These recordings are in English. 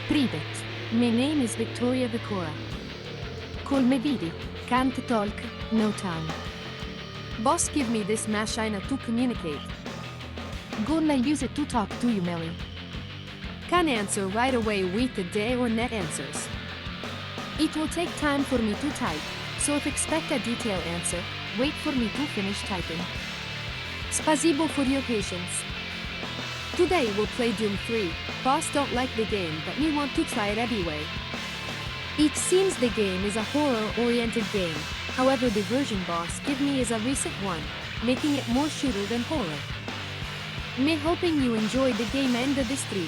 Privet. My name is Vikora. Call me Vivi. Can't talk, no tongue. Boss give me this machine to communicate. Gonna use it to talk to you, Melly. Can answer right away with the day or net answers. It will take time for me to type, so if expect a detailed answer, wait for me to finish typing. Spasibo for your patience. Today we'll play Doom 3. Boss don't like the game, but me want to try it anyway. It seems the game is a horror-oriented game, however the version boss give me is a recent one, making it more shooter than horror. Me hoping you enjoy the game and the stream.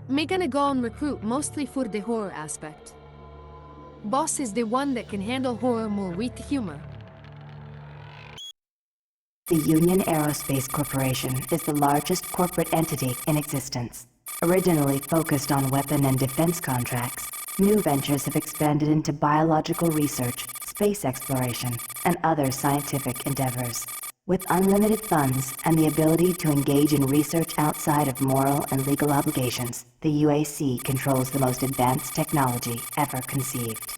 Me gonna go and recruit mostly for the horror aspect. Boss is the one that can handle horror more with humor. The Union Aerospace Corporation is the largest corporate entity in existence. Originally focused on weapon and defense contracts, new ventures have expanded into biological research, space exploration, and other scientific endeavors. With unlimited funds and the ability to engage in research outside of moral and legal obligations, the UAC controls the most advanced technology ever conceived.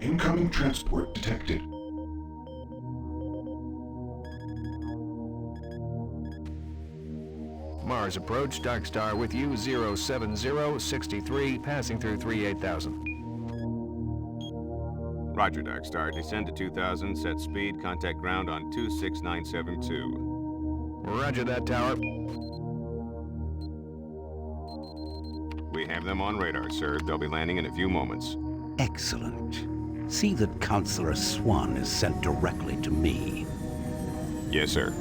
Incoming transport detected. Mars approach, Dark Star with you, 07063, passing through 38000. Roger, Dark Star. Descend to 2000, set speed, contact ground on 26972. Roger that, tower. We have them on radar, sir. They'll be landing in a few moments. Excellent. See that Counselor Swan is sent directly to me. Yes, sir.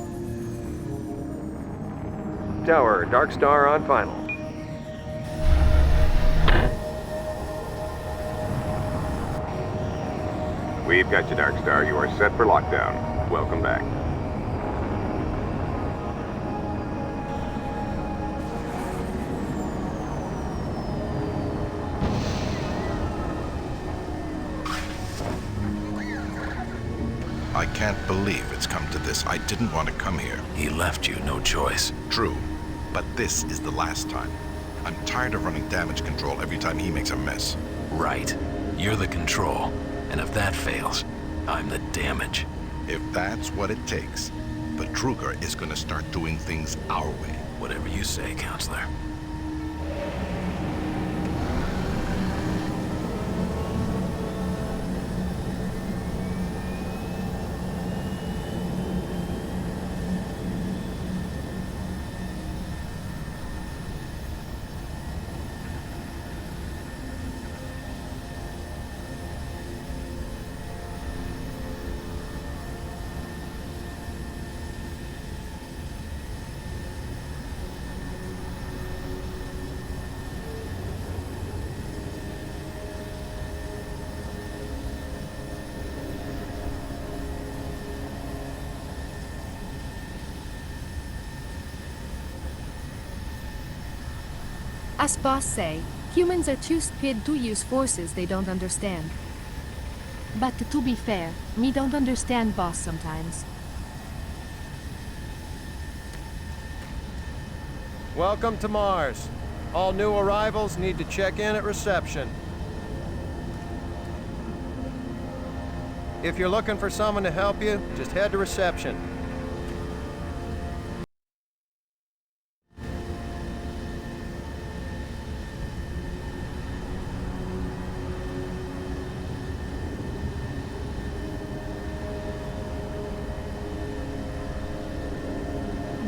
Tower, Dark Star on final. We've got you, Dark Star. You are set for lockdown. Welcome back. I can't believe it's come to this. I didn't want to come here. He left you no choice. True, but this is the last time. I'm tired of running damage control every time he makes a mess. Right. You're the control. And if that fails, I'm the damage. If that's what it takes, the Kruger is gonna start doing things our way. Whatever you say, Counselor. As boss say, humans are too stupid to use forces they don't understand. But to be fair, me don't understand boss sometimes. Welcome to Mars. All new arrivals need to check in at reception. If you're looking for someone to help you, just head to reception.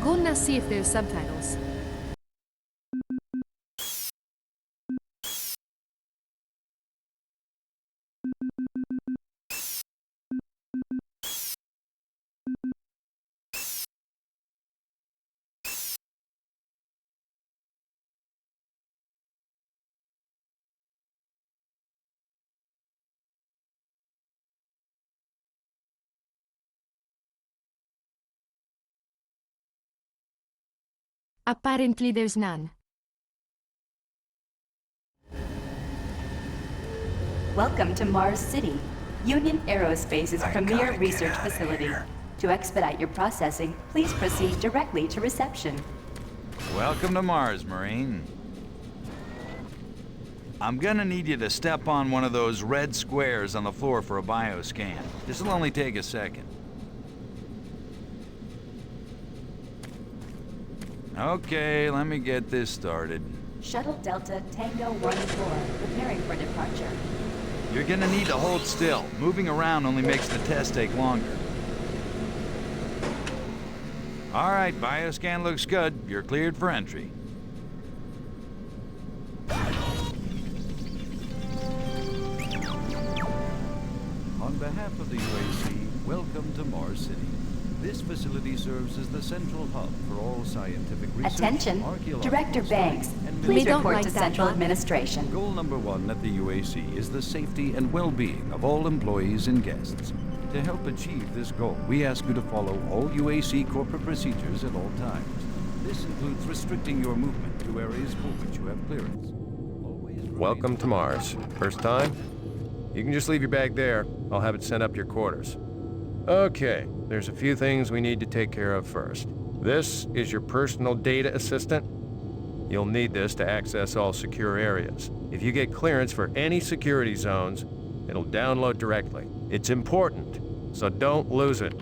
Gonna see if there's subtitles. Apparently there's none. Welcome to Mars City, Union Aerospace's premier research facility. To expedite your processing, please proceed directly to reception. Welcome to Mars, Marine. I'm gonna need you to step on one of those red squares on the floor for a bioscan. This'll only take a second. Okay, let me get this started. Shuttle Delta Tango 1-4, preparing for departure. You're gonna need to hold still. Moving around only makes the test take longer. All right, bioscan looks good. You're cleared for entry. On behalf of the UAC, welcome to Mars City. This facility serves as the central hub for all scientific research. Attention, archaeological Director Banks, and please We don't report like to that, Central huh? Administration. Goal number 1 at the UAC is the safety and well-being of all employees and guests. To help achieve this goal, we ask you to follow all UAC corporate procedures at all times. This includes restricting your movement to areas for which you have clearance. Always remain Welcome to Mars. First time? You can just leave your bag there. I'll have it sent up to your quarters. Okay, there's a few things we need to take care of first. This is your personal data assistant. You'll need this to access all secure areas. If you get clearance for any security zones, it'll download directly. It's important, so don't lose it.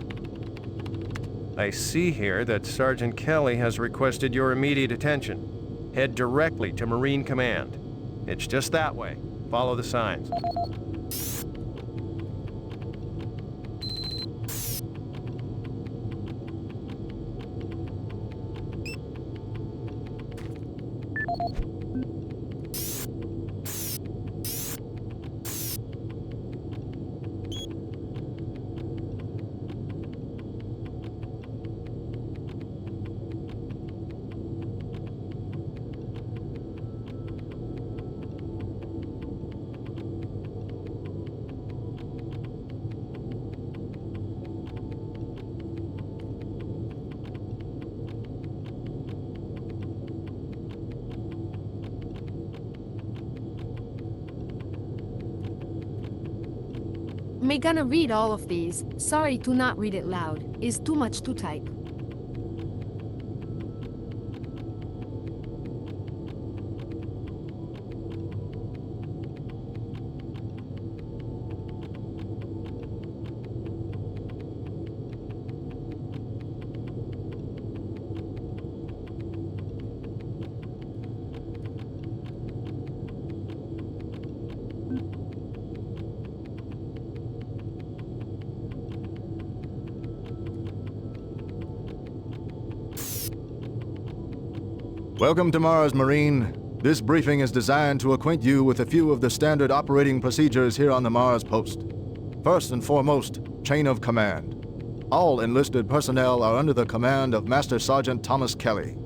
I see here that Sergeant Kelly has requested your immediate attention. Head directly to Marine Command. It's just that way. Follow the signs. Me gonna read all of these. Sorry to not read it loud. Is too much to type. Welcome to Mars, Marine. This briefing is designed to acquaint you with a few of the standard operating procedures here on the Mars post. First and foremost, chain of command. All enlisted personnel are under the command of Master Sergeant Thomas Kelly.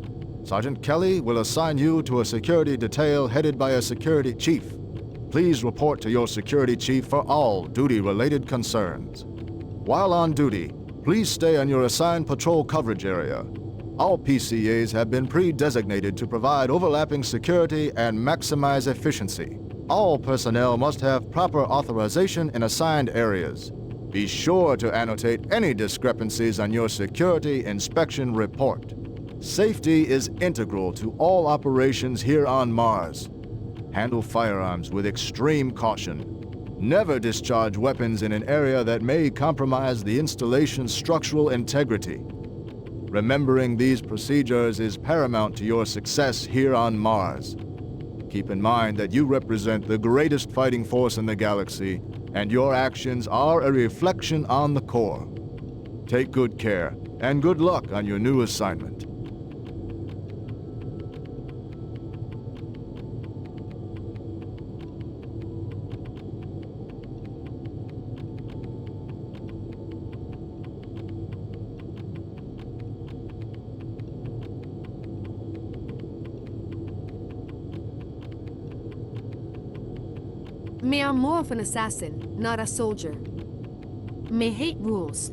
Sergeant Kelly will assign you to a security detail headed by a security chief. Please report to your security chief for all duty-related concerns. While on duty, please stay on your assigned patrol coverage area. All PCAs have been pre-designated to provide overlapping security and maximize efficiency. All personnel must have proper authorization in assigned areas. Be sure to annotate any discrepancies on your security inspection report. Safety is integral to all operations here on Mars. Handle firearms with extreme caution. Never discharge weapons in an area that may compromise the installation's structural integrity. Remembering these procedures is paramount to your success here on Mars. Keep in mind that you represent the greatest fighting force in the galaxy, and your actions are a reflection on the core. Take good care, and good luck on your new assignment. Me, I'm more of an assassin, not a soldier. Me hate rules.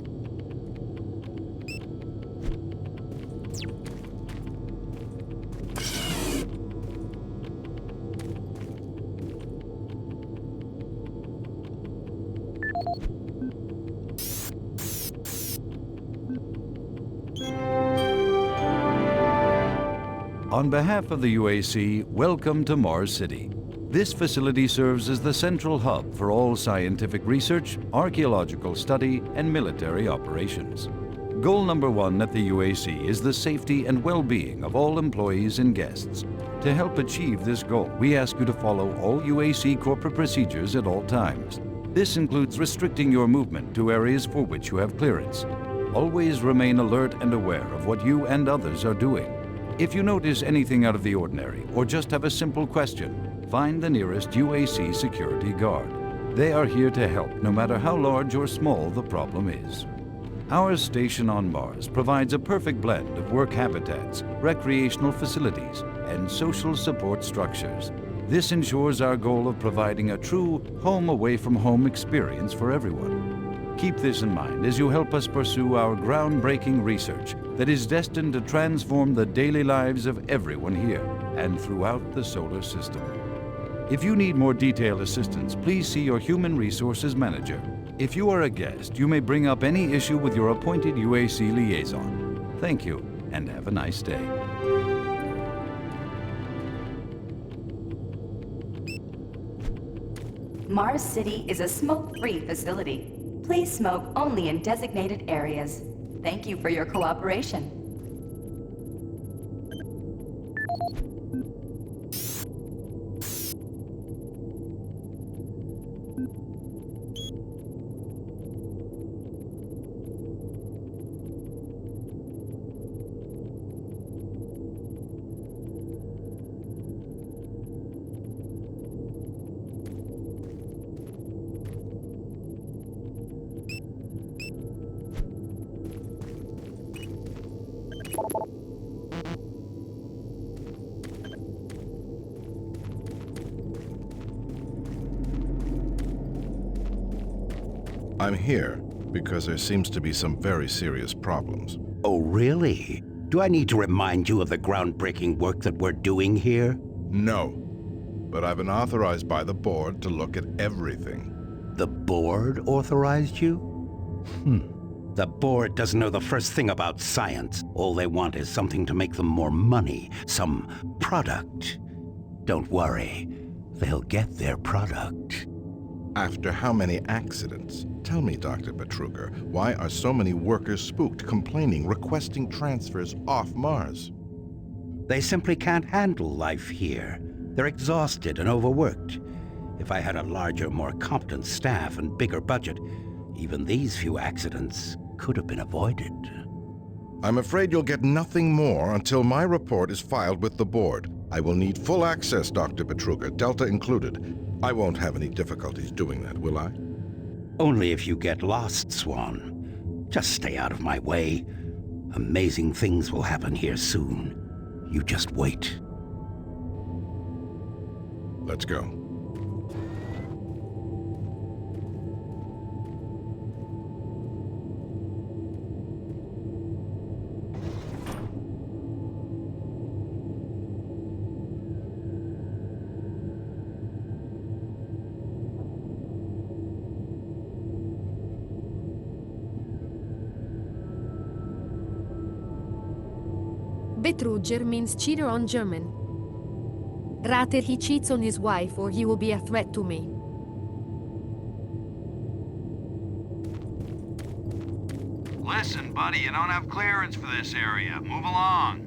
On behalf of the UAC, welcome to Mars City. This facility serves as the central hub for all scientific research, archaeological study, and military operations. Goal number 1 at the UAC is the safety and well-being of all employees and guests. To help achieve this goal, we ask you to follow all UAC corporate procedures at all times. This includes restricting your movement to areas for which you have clearance. Always remain alert and aware of what you and others are doing. If you notice anything out of the ordinary or just have a simple question, find the nearest UAC security guard. They are here to help no matter how large or small the problem is. Our station on Mars provides a perfect blend of work habitats, recreational facilities, and social support structures. This ensures our goal of providing a true home-away-from-home experience for everyone. Keep this in mind as you help us pursue our groundbreaking research that is destined to transform the daily lives of everyone here and throughout the solar system. If you need more detailed assistance, please see your Human Resources Manager. If you are a guest, you may bring up any issue with your appointed UAC liaison. Thank you, and have a nice day. Mars City is a smoke-free facility. Please smoke only in designated areas. Thank you for your cooperation. I'm here because there seems to be some very serious problems. Oh, really? Do I need to remind you of the groundbreaking work that we're doing here? No, but I've been authorized by the board to look at everything. The board authorized you? The board doesn't know the first thing about science. All they want is something to make them more money, some product. Don't worry, they'll get their product. After how many accidents? Tell me, Dr. Betruger, why are so many workers spooked, complaining, requesting transfers off Mars? They simply can't handle life here. They're exhausted and overworked. If I had a larger, more competent staff and bigger budget, even these few accidents could have been avoided. I'm afraid you'll get nothing more until my report is filed with the board. I will need full access, Dr. Betruger, Delta included. I won't have any difficulties doing that, will I? Only if you get lost, Swan. Just stay out of my way. Amazing things will happen here soon. You just wait. Let's go. Betruger means cheater on German. Rather he cheats on his wife or he will be a threat to me. Listen, buddy, you don't have clearance for this area. Move along.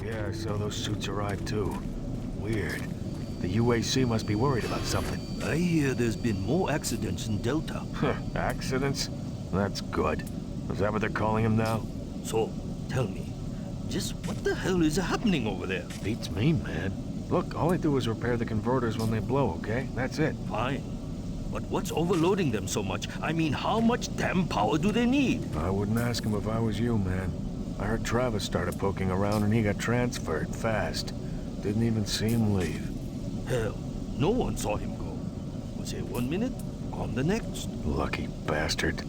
Yeah, so those suits arrived too. Weird. The UAC must be worried about something. I hear there's been more accidents in Delta. Accidents? That's good. Is that what they're calling them now? So, tell me, just what the hell is happening over there? Beats me, man. Look, all I do is repair the converters when they blow, okay? That's it. Fine. But what's overloading them so much? I mean, how much damn power do they need? I wouldn't ask him if I was you, man. I heard Travis started poking around and he got transferred fast. Didn't even see him leave. Hell, no one saw him go. Was here 1 minute, gone the next. Lucky bastard.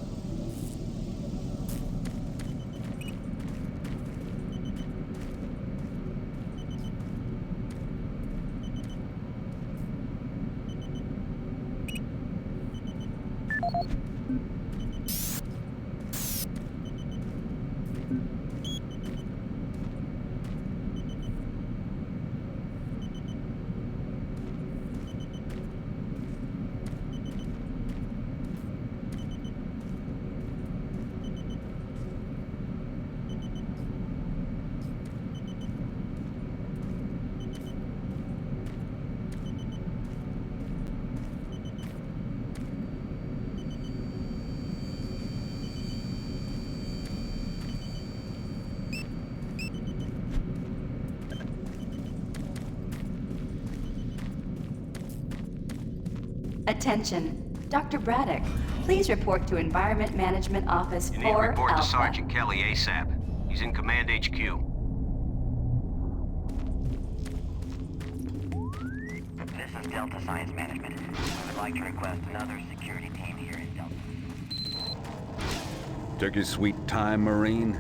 Attention. Dr. Braddock, please report to Environment Management Office 4 You need to report Alpha. to Sergeant Kelly ASAP. He's in Command HQ. This is Delta Science Management. We would like to request another security team here in Delta. Took your sweet time, Marine?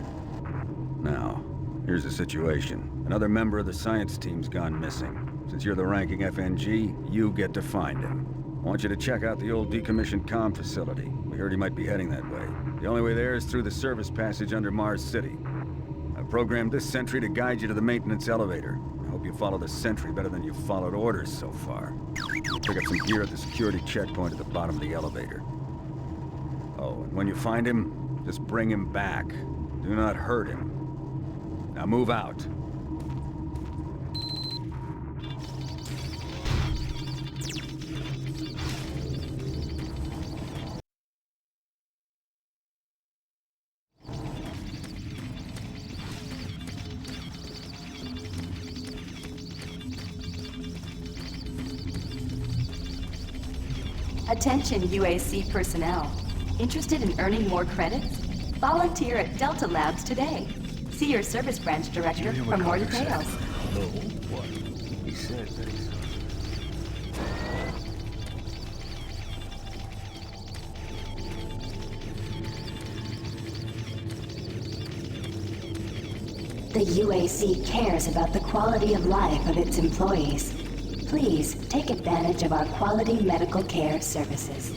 Now, here's the situation. Another member of the science team's gone missing. Since you're the ranking FNG, you get to find him. I want you to check out the old decommissioned comm facility. We heard he might be heading that way. The only way there is through the service passage under Mars City. I've programmed this sentry to guide you to the maintenance elevator. I hope you follow the sentry better than you've followed orders so far. Pick up some gear at the security checkpoint at the bottom of the elevator. Oh, and when you find him, just bring him back. Do not hurt him. Now move out. Attention UAC personnel. Interested in earning more credits? Volunteer at Delta Labs today. See your service branch director for more details. No, what? He said that he's... The UAC cares about the quality of life of its employees. Please take advantage of our quality medical care services.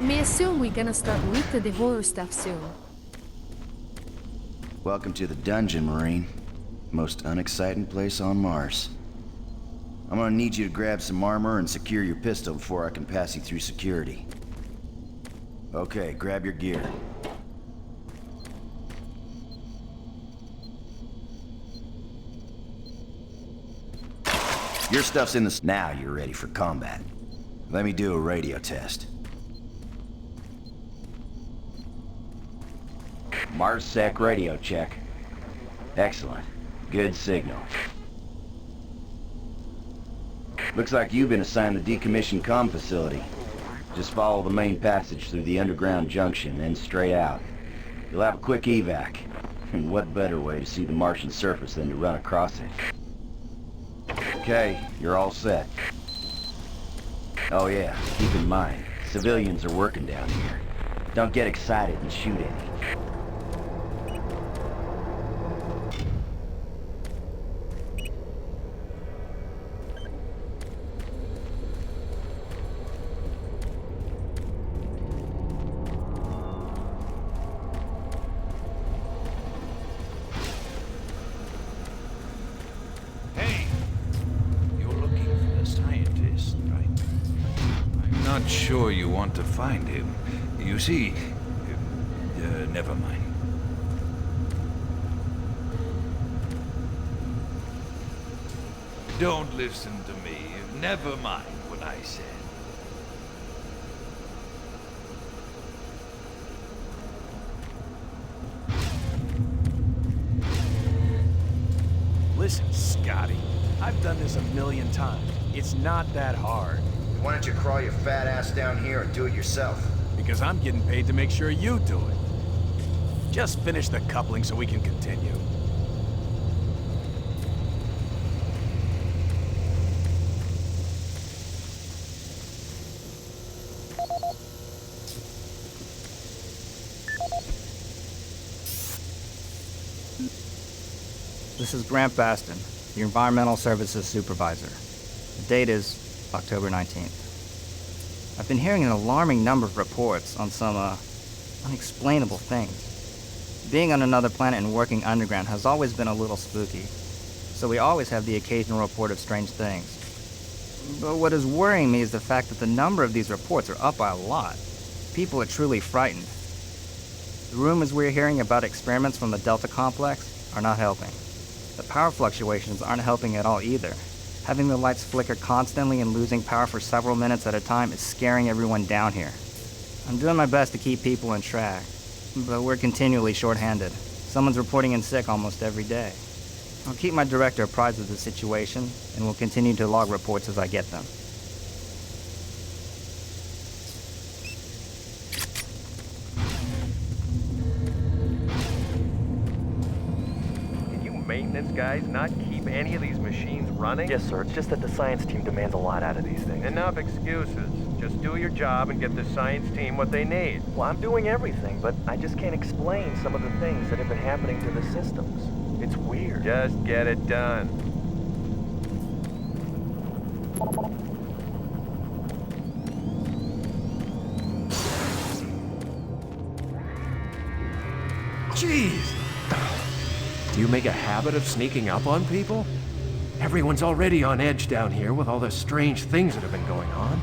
Me assume we're gonna start with the horror stuff soon. Welcome to the dungeon, Marine. Most unexciting place on Mars. I'm gonna need you to grab some armor and secure your pistol before I can pass you through security. Okay, grab your gear. Your stuff's in the... Now you're ready for combat. Let me do a radio test. MarsSec radio check. Excellent. Good signal. Looks like you've been assigned the decommissioned comm facility. Just follow the main passage through the underground junction, then straight out. You'll have a quick evac. And what better way to see the Martian surface than to run across it? Okay, you're all set. Oh yeah, keep in mind, civilians are working down here. Don't get excited and shoot any. Not sure you want to find him. You see... never mind. Don't listen to me. Never mind what I said. Listen, Scotty. I've done this 1,000,000 times. It's not that hard. Why don't you crawl your fat ass down here and do it yourself? Because I'm getting paid to make sure you do it. Just finish the coupling so we can continue. This is Grant Baston, your Environmental Services Supervisor. The date is October 19th. I've been hearing an alarming number of reports on some, unexplainable things. Being on another planet and working underground has always been a little spooky, so we always have the occasional report of strange things. But what is worrying me is the fact that the number of these reports are up by a lot. People are truly frightened. The rumors we're hearing about experiments from the Delta Complex are not helping. The power fluctuations aren't helping at all either. Having the lights flicker constantly and losing power for several minutes at a time is scaring everyone down here. I'm doing my best to keep people in track, but we're continually short-handed. Someone's reporting in sick almost every day. I'll keep my director apprised of the situation, and will continue to log reports as I get them. Maintenance guys not keep any of these machines running? Yes, sir. It's just that the science team demands a lot out of these things. Enough excuses. Just do your job and get the science team what they need. Well, I'm doing everything, but I just can't explain some of the things that have been happening to the systems. It's weird. Just get it done. Jeez! Do you make a habit of sneaking up on people? Everyone's already on edge down here with all the strange things that have been going on.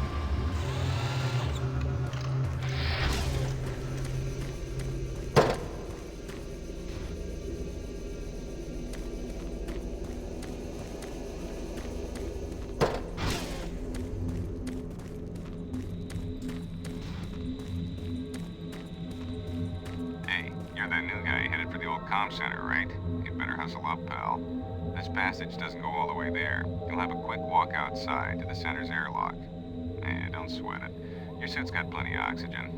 Hey, you're that new guy headed for the old comm center, right? You better hustle up, pal. This passage doesn't go all the way there. You'll have a quick walk outside to the center's airlock. Don't sweat it. Your suit's got plenty of oxygen.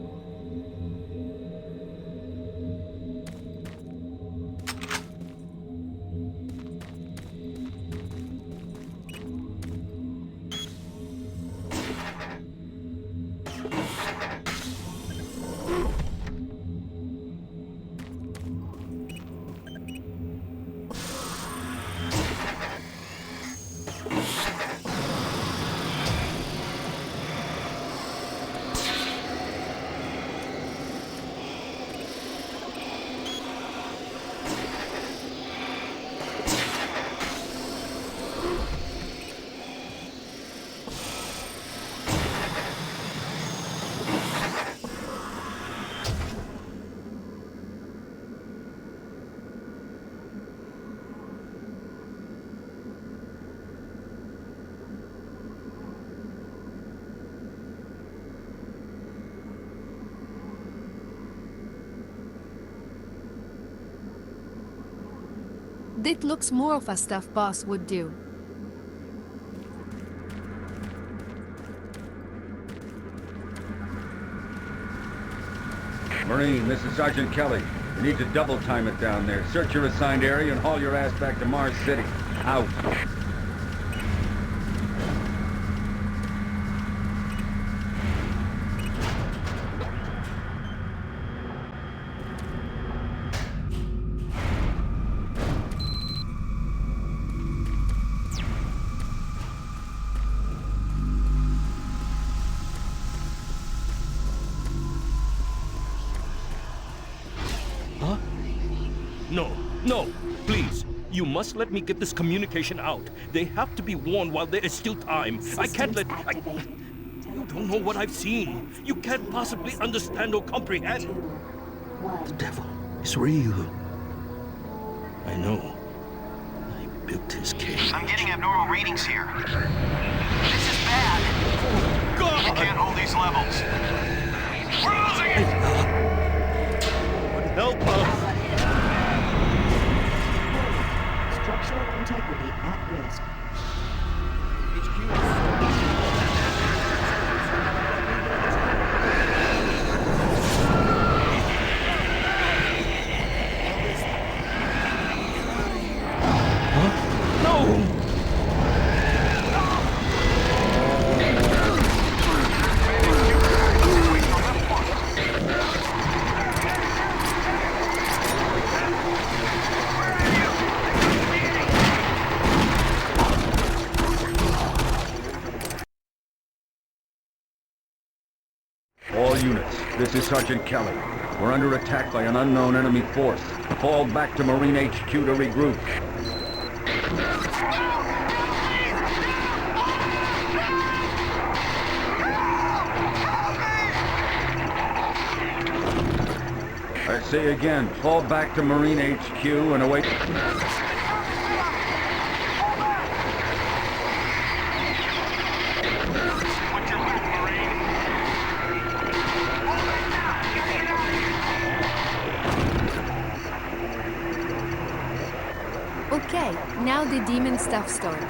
That looks more of a stuff boss would do. Marine, this is Sergeant Kelly. You need to double time it down there. Search your assigned area and haul your ass back to Mars City. Out. No, please. You must let me get this communication out. They have to be warned while there is still time. I can't let... You don't know what I've seen. You can't possibly understand or comprehend. The devil is real. I know. I built his cage. I'm getting abnormal readings here. This is bad. Oh, God! We can't hold these levels. We're losing it! Help us! Structural integrity at risk. All units, this is Sergeant Kelly. We're under attack by an unknown enemy force. Fall back to Marine HQ to regroup. I say again, fall back to Marine HQ and await... Okay, now the demon stuff start.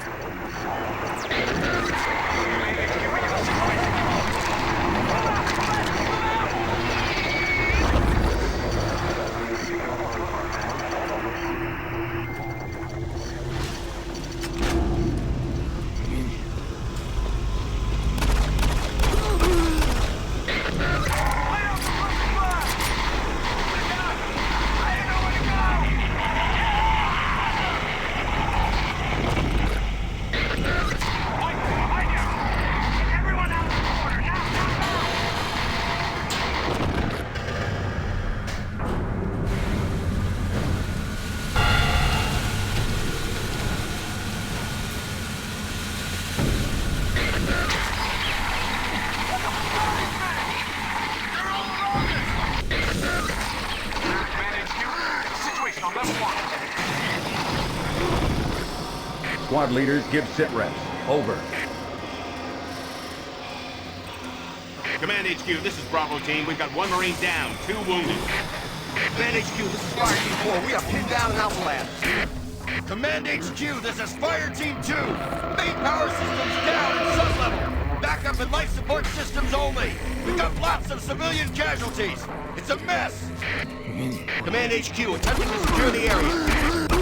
Squad leaders, give sit reps. Over. Command HQ, this is Bravo Team. We've got 1 Marine down, 2 wounded. Command HQ, this is Fire Team 4. We are pinned down in Alpha Lab. Command HQ, this is Fire Team 2. Main power systems down in sub-level. Backup and life support systems only. We've got lots of civilian casualties. It's a mess. Command HQ, attempting to secure the area.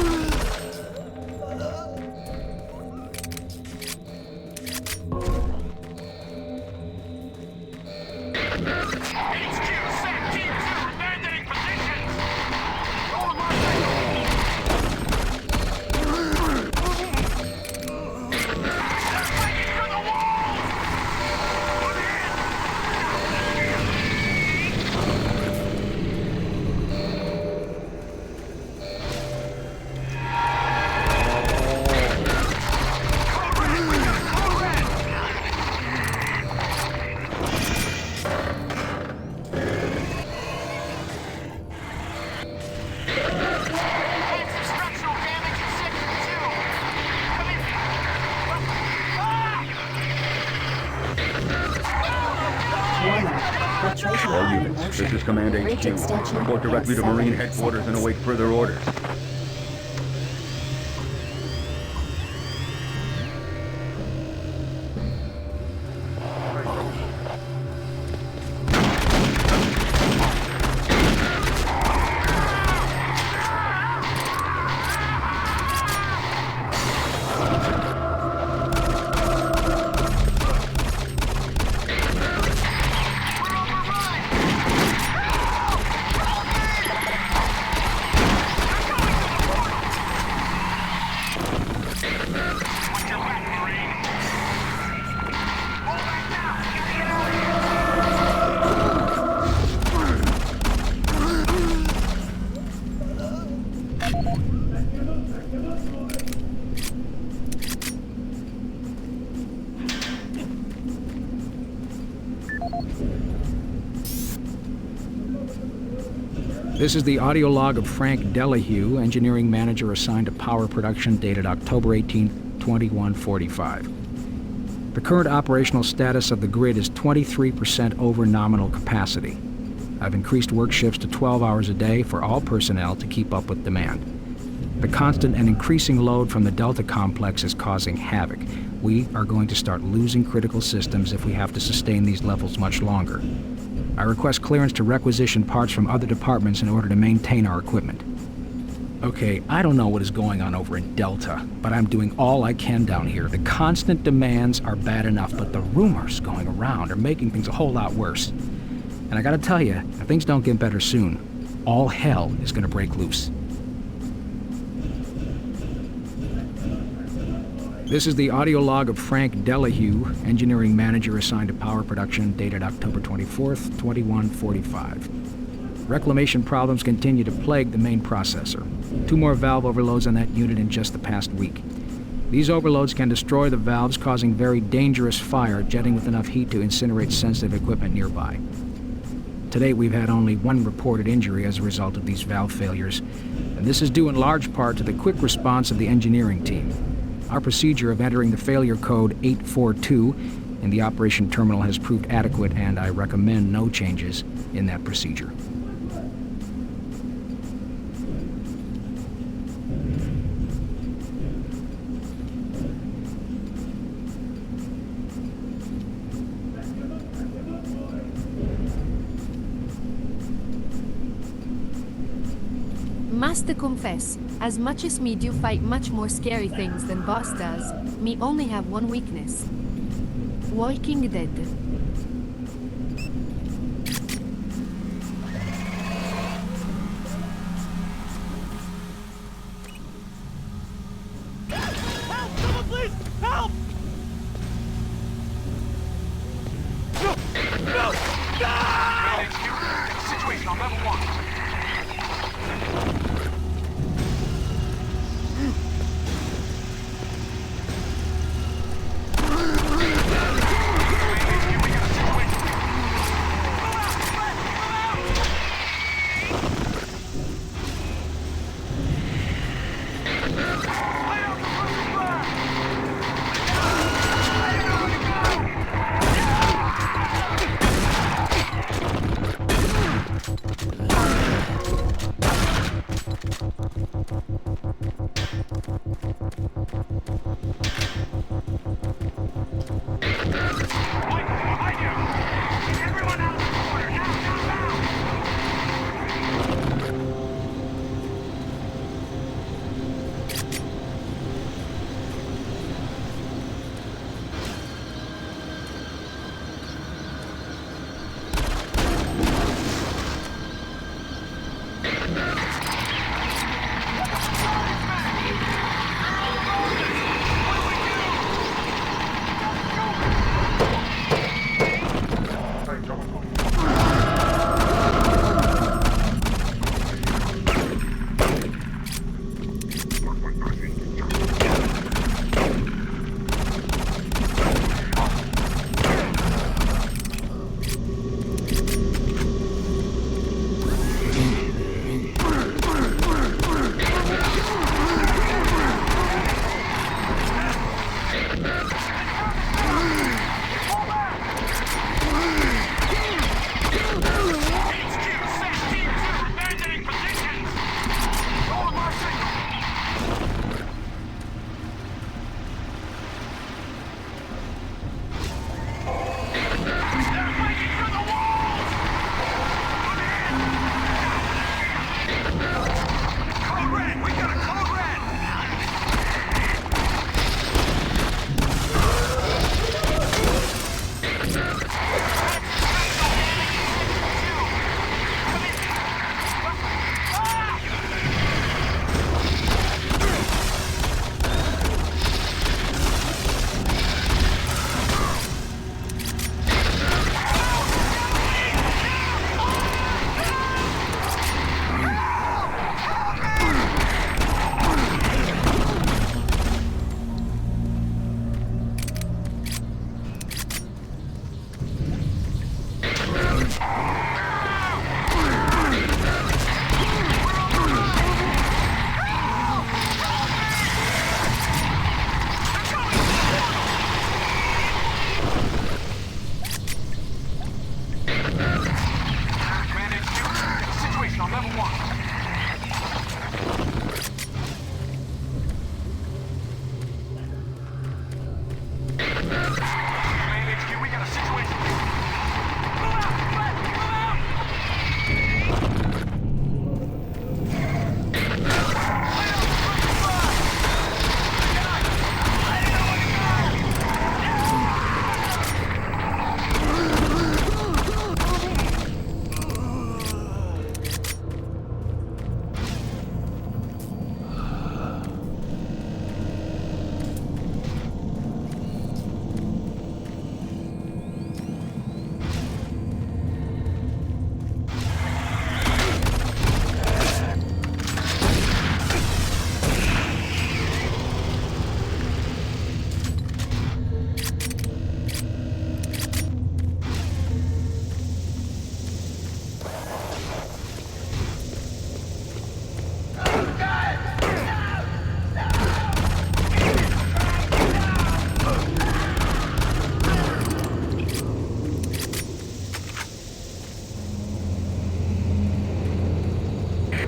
All units, this is Command HQ. Report directly to Marine Headquarters and await further orders. This is the audio log of Frank Delahue, engineering manager assigned to power production, dated October 18, 2145. The current operational status of the grid is 23% over nominal capacity. I've increased work shifts to 12 hours a day for all personnel to keep up with demand. The constant and increasing load from the Delta complex is causing havoc. We are going to start losing critical systems if we have to sustain these levels much longer. I request clearance to requisition parts from other departments in order to maintain our equipment. Okay, I don't know what is going on over in Delta, but I'm doing all I can down here. The constant demands are bad enough, but the rumors going around are making things a whole lot worse. And I gotta tell you, if things don't get better soon, all hell is gonna break loose. This is the audio log of Frank Delahue, engineering manager assigned to power production, dated October 24th, 2145. Reclamation problems continue to plague the main processor. 2 more valve overloads on that unit in just the past week. These overloads can destroy the valves, causing very dangerous fire, jetting with enough heat to incinerate sensitive equipment nearby. To date, we've had only 1 reported injury as a result of these valve failures, and this is due in large part to the quick response of the engineering team. Our procedure of entering the failure code 842 in the operation terminal has proved adequate, and I recommend no changes in that procedure. Must confess, as much as me do fight much more scary things than boss does, me only have one weakness. Walking Dead. Help! Someone please! Help! No! Situation on level 1.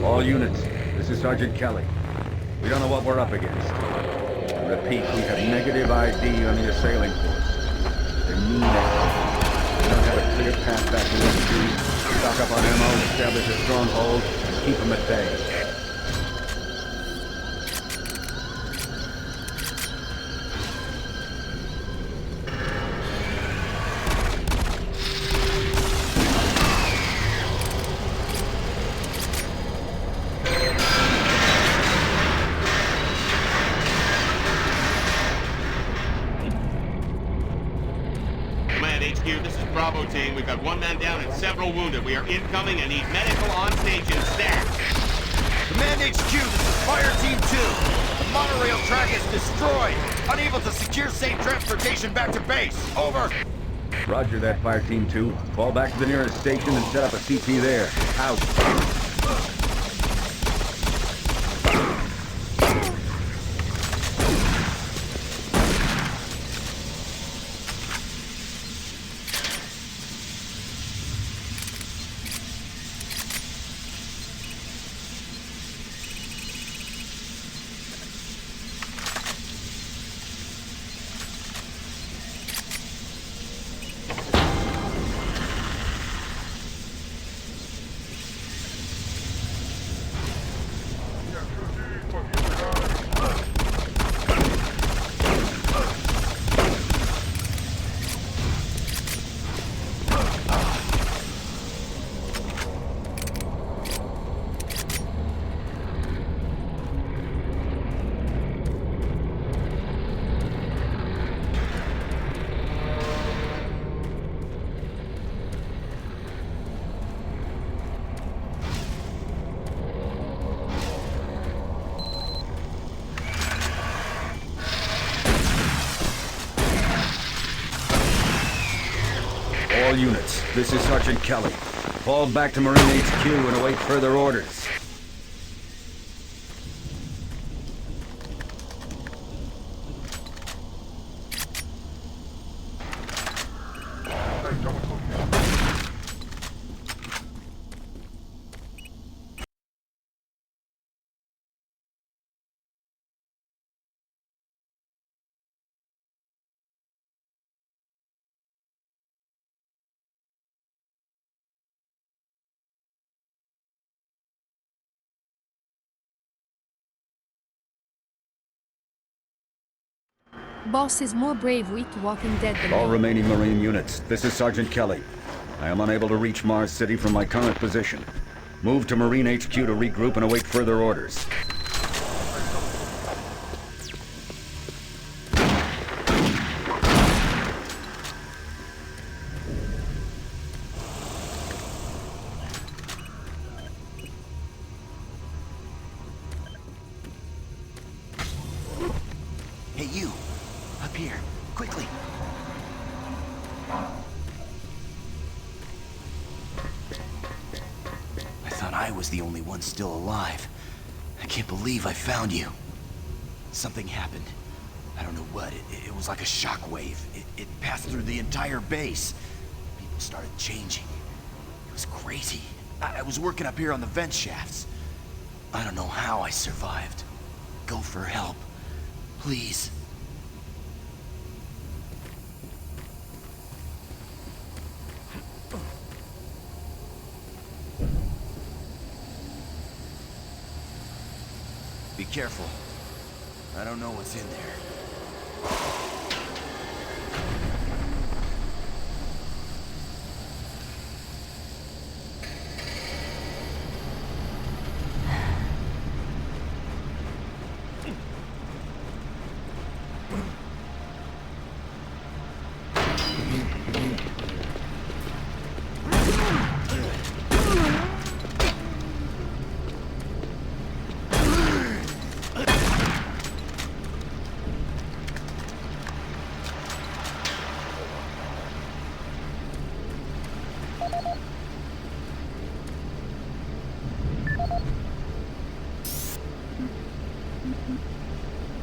All units, this is Sergeant Kelly. We don't know what we're up against. I repeat, we have negative ID on the assailing force. They're mean assholes. We don't have a clear path back to HQ. Stock up on ammo, establish a stronghold, and keep them at bay. This is Bravo team. We've got one man down and several wounded. We are incoming and need medical on station stat. Command HQ, this is Fire Team 2. The monorail track is destroyed. Unable to secure safe transportation back to base. Over. Roger that, Fire Team 2. Fall back to the nearest station and set up a CP there. Out. All units, this is Sergeant Kelly. Fall back to Marine HQ and await further orders. Boss is more brave weak walking dead than All me. remaining Marine units, this is Sergeant Kelly. I am unable to reach Mars City from my current position. Move to Marine HQ to regroup and await further orders. Hey, you. Up here. Quickly. I thought I was the only one still alive. I can't believe I found you. Something happened. I don't know what. It was like a shockwave. It passed through the entire base. People started changing. It was crazy. I was working up here on the vent shafts. I don't know how I survived. Go for help. Please. Be careful. I don't know what's in there.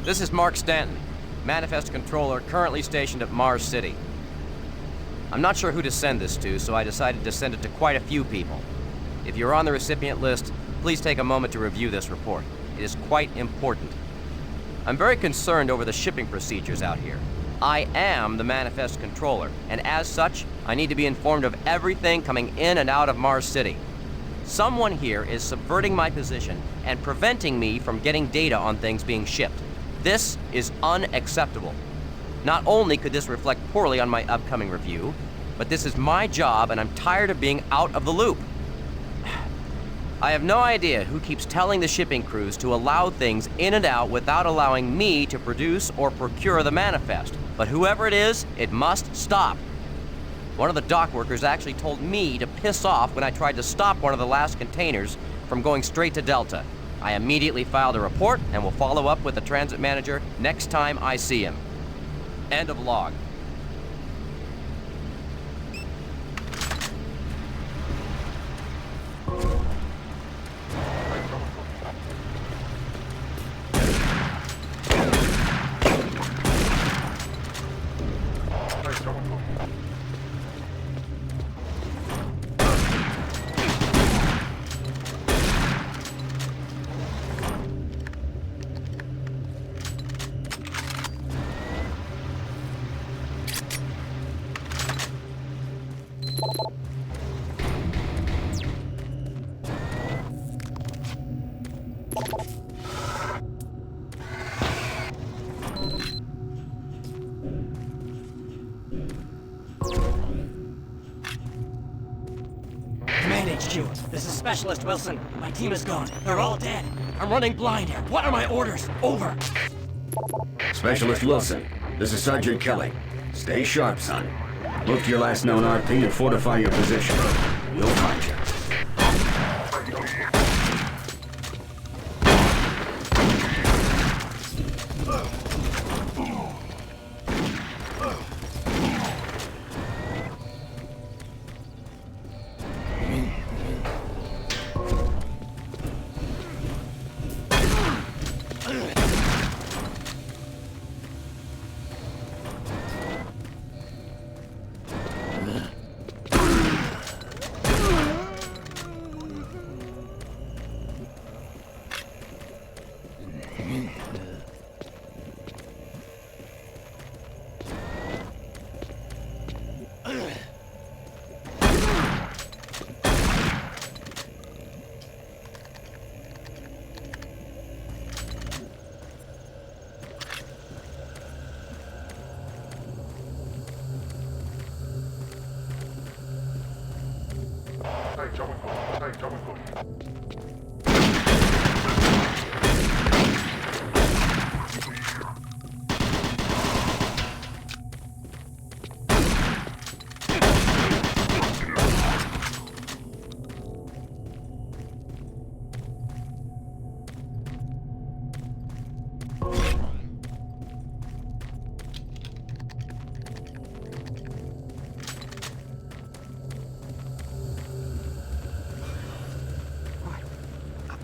This is Mark Stanton, Manifest Controller, currently stationed at Mars City. I'm not sure who to send this to, so I decided to send it to quite a few people. If you're on the recipient list, Please take a moment to review this report. It is quite important. I'm very concerned over the shipping procedures out here. I am the manifest controller, and as such, I need to be informed of everything coming in and out of Mars City. Someone here is subverting my position and preventing me from getting data on things being shipped. This is unacceptable. Not only could this reflect poorly on my upcoming review, but this is my job and I'm tired of being out of the loop. I have no idea who keeps telling the shipping crews to allow things in and out without allowing me to produce or procure the manifest. But whoever it is, it must stop. One of the dock workers actually told me to piss off when I tried to stop one of the last containers from going straight to Delta. I immediately filed a report and will follow up with the transit manager next time I see him. End of log. HQ, this is Specialist Wilson. My team is gone. They're all dead. I'm running blind here. What are my orders? Over. Specialist Wilson, this is Sergeant Kelly. Stay sharp, son. Move to your last known RP and fortify your position. We'll find you.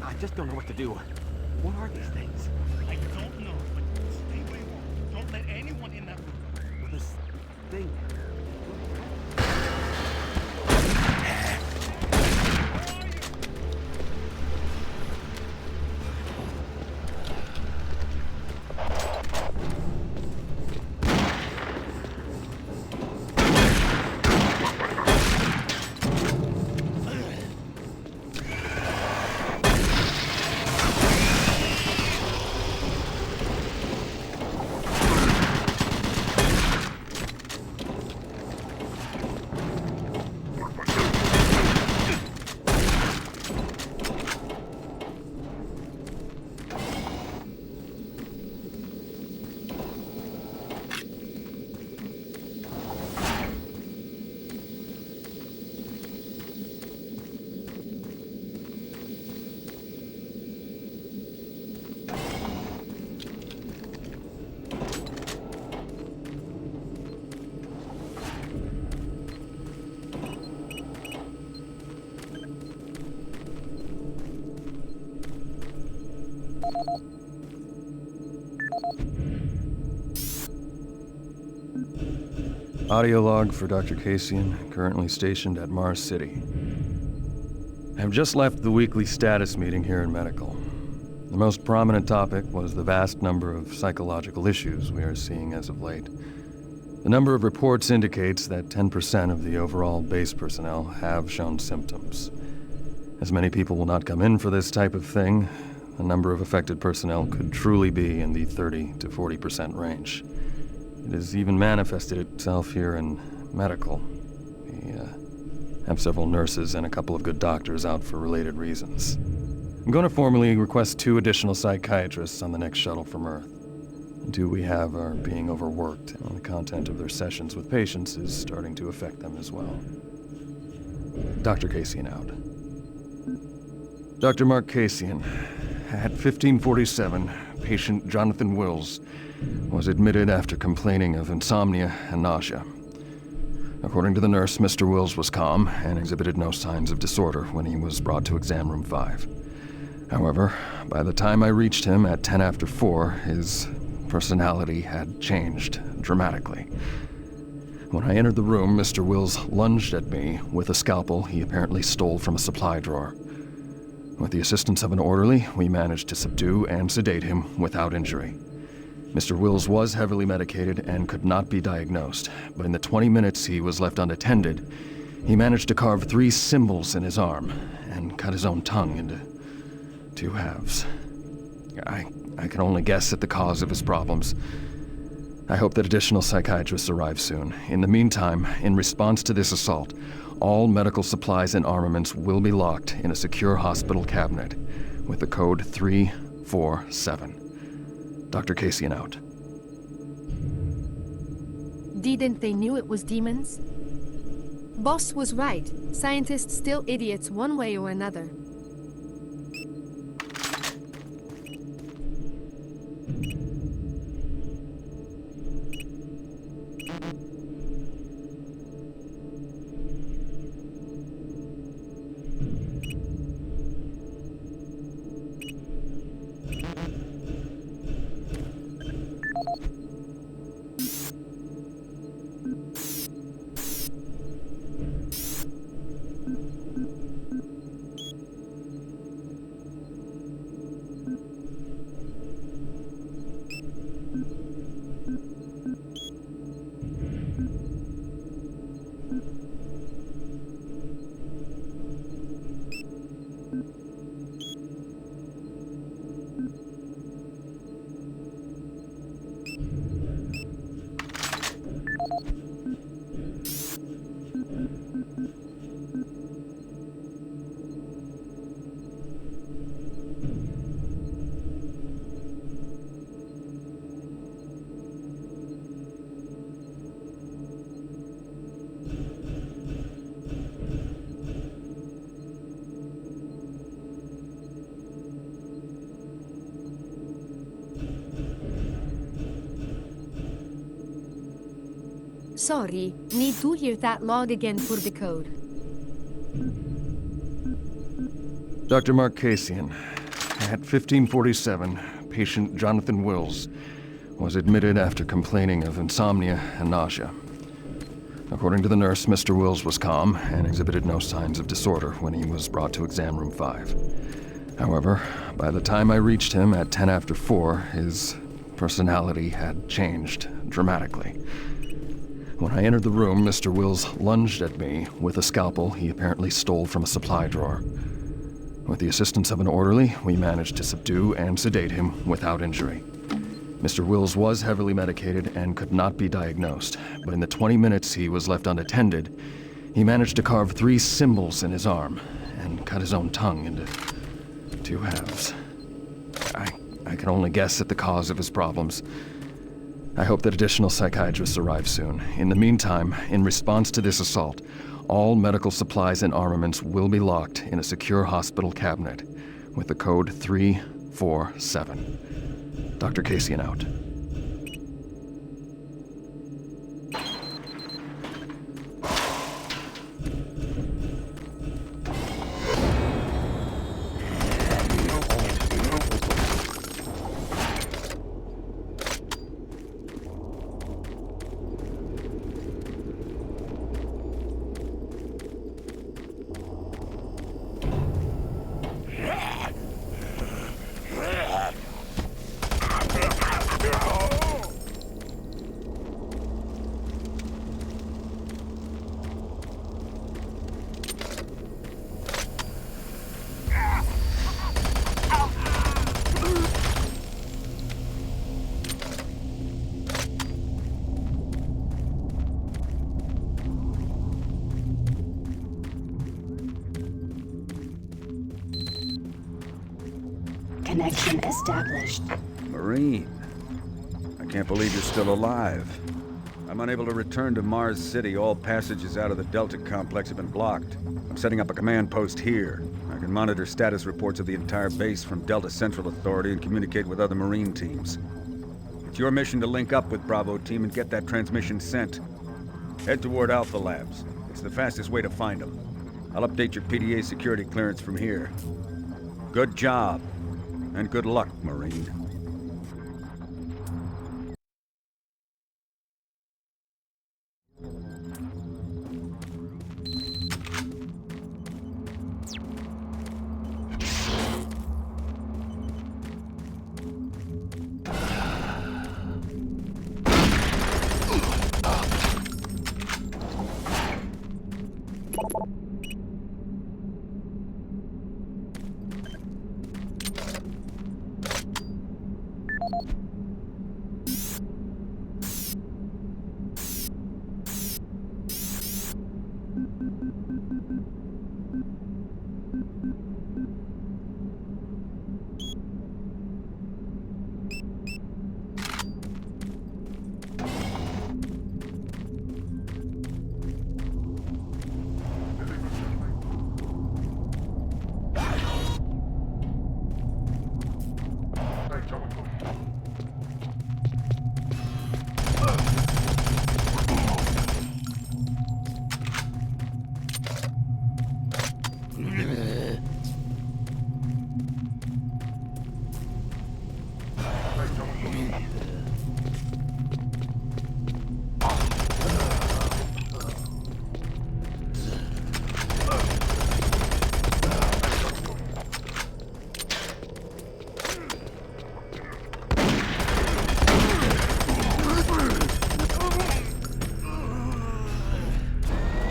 I just don't know what to do. What are these things? I don't know, but stay where you are. Don't let anyone in that room. This thing. Audio log for Dr. Kasian, currently stationed at Mars City. I've just left the weekly status meeting here in medical. The most prominent topic was the vast number of psychological issues we are seeing as of late. The number of reports indicates that 10% of the overall base personnel have shown symptoms. As many people will not come in for this type of thing, the number of affected personnel could truly be in the 30 to 40% range. It has even manifested itself here in medical. We have several nurses and a couple of good doctors out for related reasons. I'm going to formally request 2 additional psychiatrists on the next shuttle from Earth. The 2 we have are being overworked, and the content of their sessions with patients is starting to affect them as well. Dr. Kasian out. Dr. Mark Kasian, at 1547, patient Jonathan Wills was admitted after complaining of insomnia and nausea. According to the nurse, Mr. Wills was calm and exhibited no signs of disorder when he was brought to exam room 5. However, by the time I reached him at 10 after 4, his personality had changed dramatically. When I entered the room, Mr. Wills lunged at me with a scalpel he apparently stole from a supply drawer. With the assistance of an orderly, we managed to subdue and sedate him without injury. Mr. Wills was heavily medicated and could not be diagnosed, but in the 20 minutes he was left unattended, he managed to carve 3 symbols in his arm and cut his own tongue into 2 halves. I can only guess at the cause of his problems. I hope that additional psychiatrists arrive soon. In the meantime, in response to this assault, all medical supplies and armaments will be locked in a secure hospital cabinet with the code 347. Dr. Kasian out. Didn't they knew it was demons? Boss was right. Scientists still idiots one way or another. Sorry, need to hear that log again for the code. Dr. Mark Kasian, at 1547, patient Jonathan Wills was admitted after complaining of insomnia and nausea. According to the nurse, Mr. Wills was calm and exhibited no signs of disorder when he was brought to exam room 5. However, by the time I reached him at 10 after 4, his personality had changed dramatically. When I entered the room, Mr. Wills lunged at me with a scalpel he apparently stole from a supply drawer. With the assistance of an orderly, we managed to subdue and sedate him without injury. Mr. Wills was heavily medicated and could not be diagnosed, but in the 20 minutes he was left unattended, he managed to carve 3 symbols in his arm and cut his own tongue into 2 halves. I can only guess at the cause of his problems. I hope that additional psychiatrists arrive soon. In the meantime, in response to this assault, all medical supplies and armaments will be locked in a secure hospital cabinet with the code 347. Dr. Kasian out. connection established. Marine, I can't believe you're still alive. I'm unable to return to Mars City. All passages out of the Delta complex have been blocked. I'm setting up a command post here. I can monitor status reports of the entire base from Delta Central Authority and communicate with other Marine teams. It's your mission to link up with Bravo Team and get that transmission sent. Head toward Alpha Labs. It's the fastest way to find them. I'll update your PDA security clearance from here. Good job, and good luck, Marine.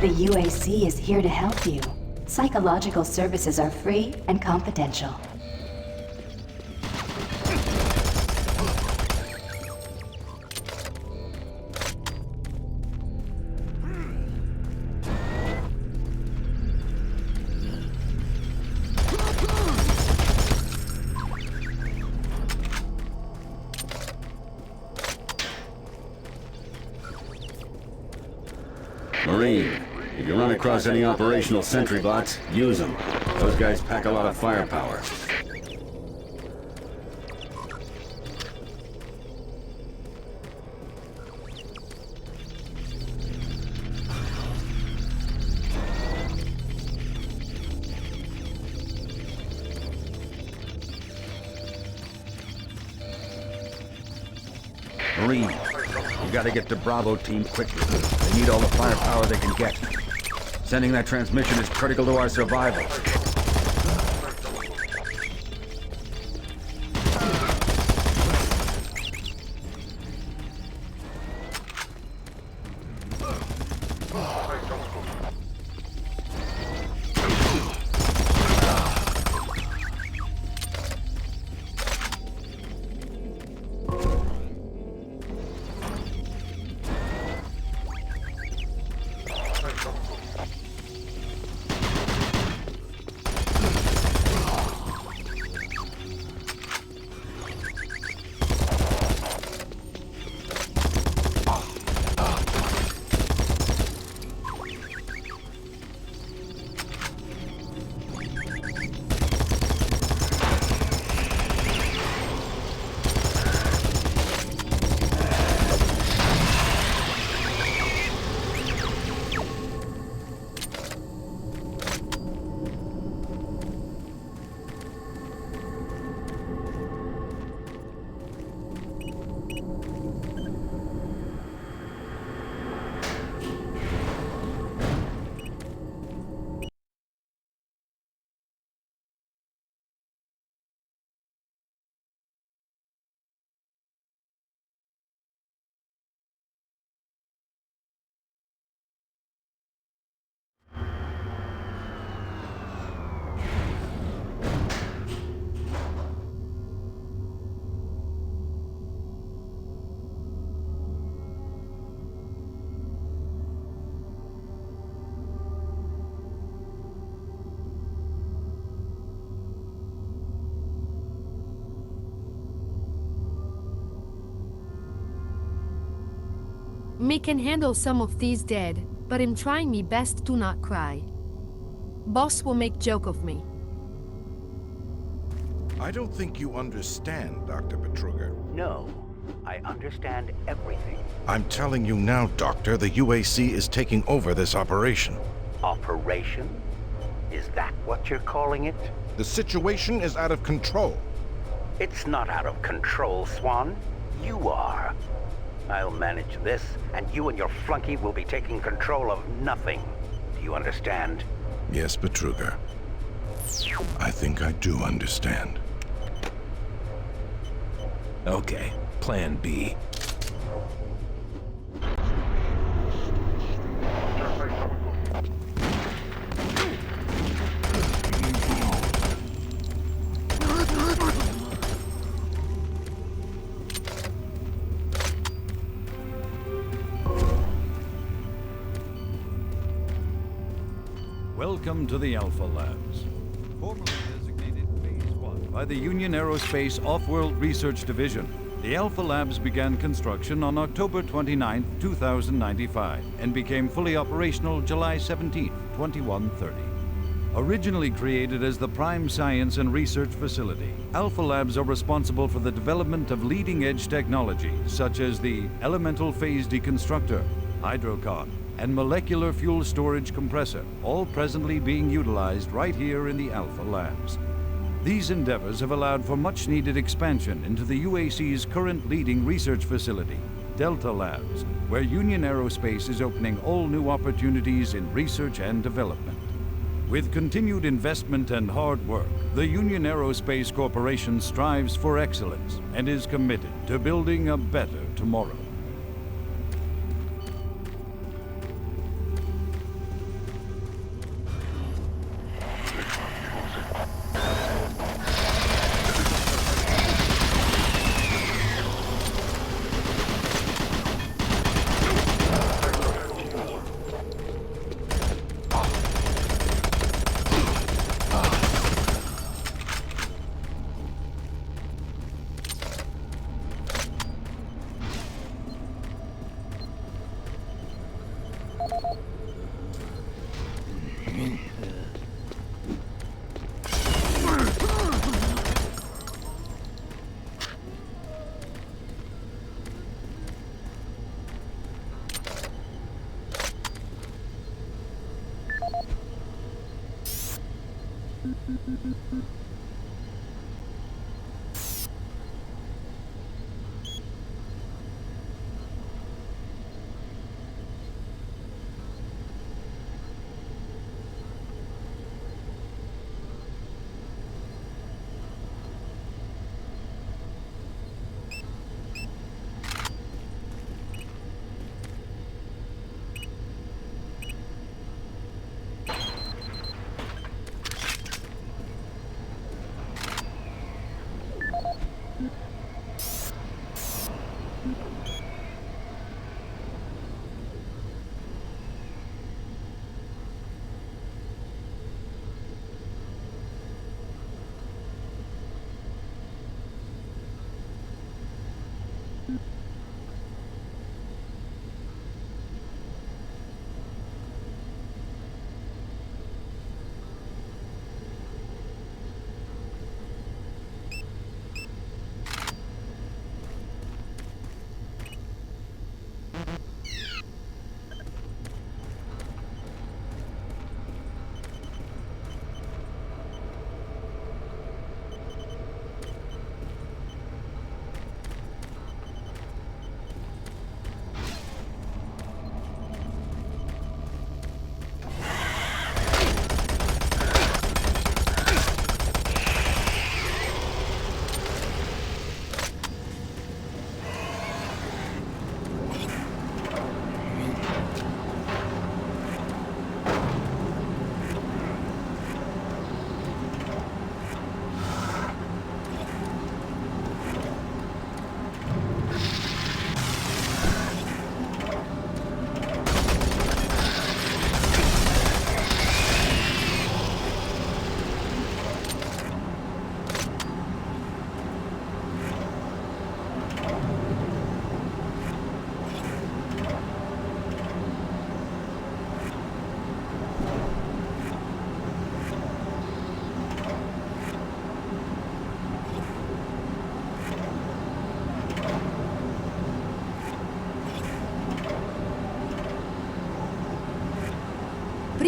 The UAC is here to help you. Psychological services are free and confidential. Marine, if you run across any operational sentry bots, use them. Those guys pack a lot of firepower. Marine, you gotta get to Bravo Team quickly. They need all the firepower they can get. Sending that transmission is critical to our survival. Me can handle some of these dead, but I'm trying me best to not cry. Boss will make joke of me. I don't think you understand, Dr. Betruger. No, I understand everything. I'm telling you now, Doctor, the UAC is taking over this operation. Operation? Is that what you're calling it? The situation is out of control. It's not out of control, Swan. You are. I'll manage this, and you and your flunky will be taking control of nothing. Do you understand? Yes, Betruger. I think I do understand. Okay, Plan B. Welcome to the Alpha Labs. Formerly designated Phase 1 by the Union Aerospace Off-World Research Division, the Alpha Labs began construction on October 29, 2095, and became fully operational July 17, 2130. Originally created as the prime science and research facility, Alpha Labs are responsible for the development of leading-edge technology, such as the elemental phase deconstructor, hydrocon, and molecular fuel storage compressor, all presently being utilized right here in the Alpha Labs. These endeavors have allowed for much-needed expansion into the UAC's current leading research facility, Delta Labs, where Union Aerospace is opening all new opportunities in research and development. With continued investment and hard work, the Union Aerospace Corporation strives for excellence and is committed to building a better tomorrow.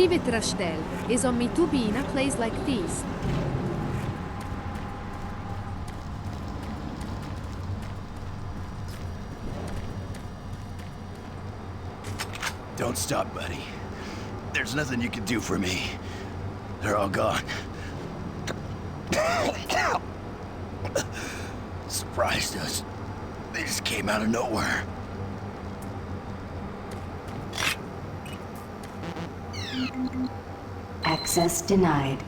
Privet Rashtel is on me to be in a place like this. Don't stop, buddy. There's nothing you can do for me. They're all gone. Surprised us. They just came out of nowhere. Access denied.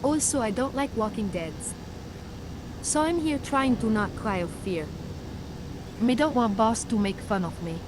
Also, I don't like Walking Deads. So I'm here trying to not cry of fear. Me don't want boss to make fun of me.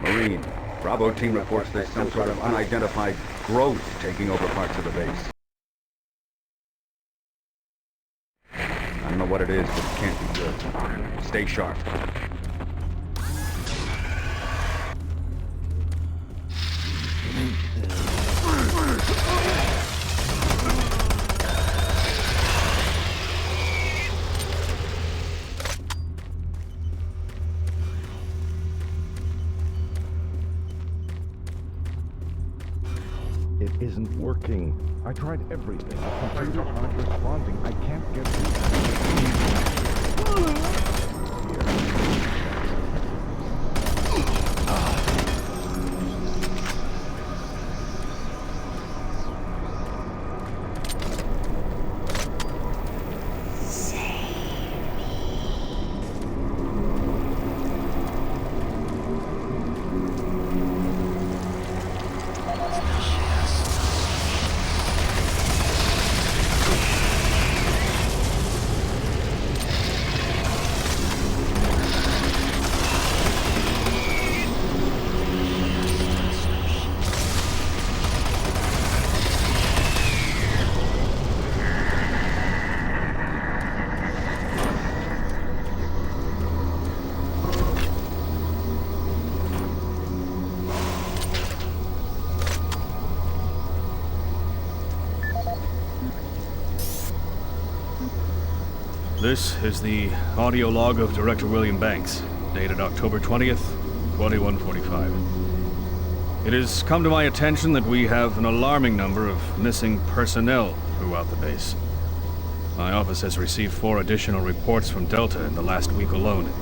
Marine, Bravo team reports there's some sort of unidentified growth taking over parts of the base. I don't know what it is, but it can't be good. Stay sharp. It isn't working. I tried everything. The computer's not responding. I can't get This is the audio log of Director William Banks, dated October 20th, 2145. It has come to my attention that we have an alarming number of missing personnel throughout the base. My office has received 4 additional reports from Delta in the last week alone,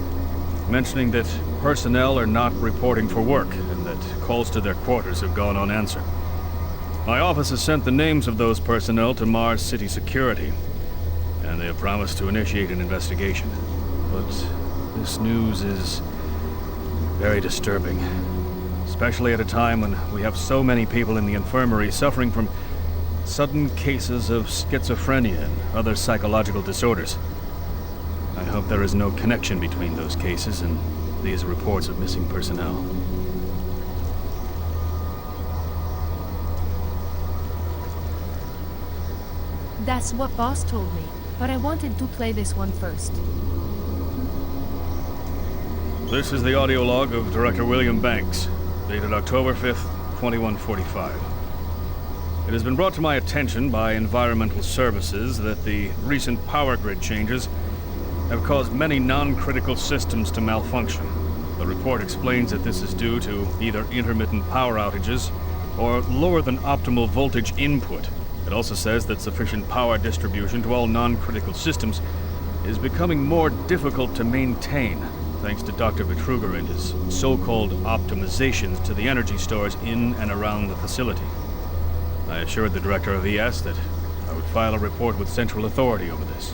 mentioning that personnel are not reporting for work and that calls to their quarters have gone unanswered. My office has sent the names of those personnel to Mars City Security, and they have promised to initiate an investigation. But this news is very disturbing, especially at a time when we have so many people in the infirmary suffering from sudden cases of schizophrenia and other psychological disorders. I hope there is no connection between those cases and these reports of missing personnel. That's what Boss told me, but I wanted to play this one first. This is the audio log of Director William Banks, dated October 5th, 2145. It has been brought to my attention by Environmental Services that the recent power grid changes have caused many non-critical systems to malfunction. The report explains that this is due to either intermittent power outages or lower than optimal voltage input. It also says that sufficient power distribution to all non-critical systems is becoming more difficult to maintain, thanks to Dr. Vitruger and his so-called optimizations to the energy stores in and around the facility. I assured the Director of ES that I would file a report with Central Authority over this.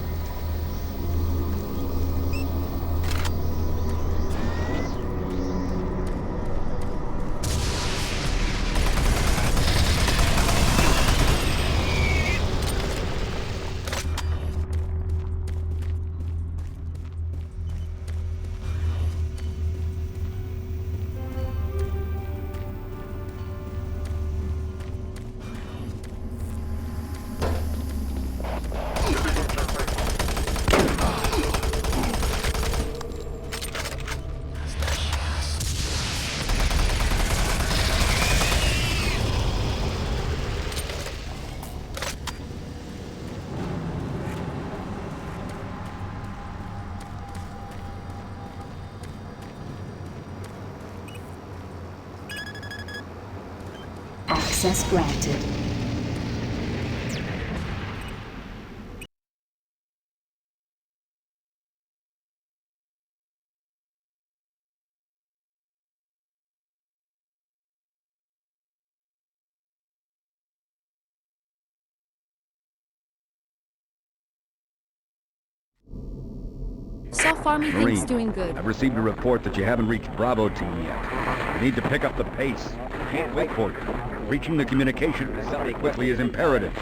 Access granted. So far, everything's doing good. I've received a report that you haven't reached Bravo Team yet. You need to pick up the pace. Can't wait for you. Reaching the communication facility quickly is imperative.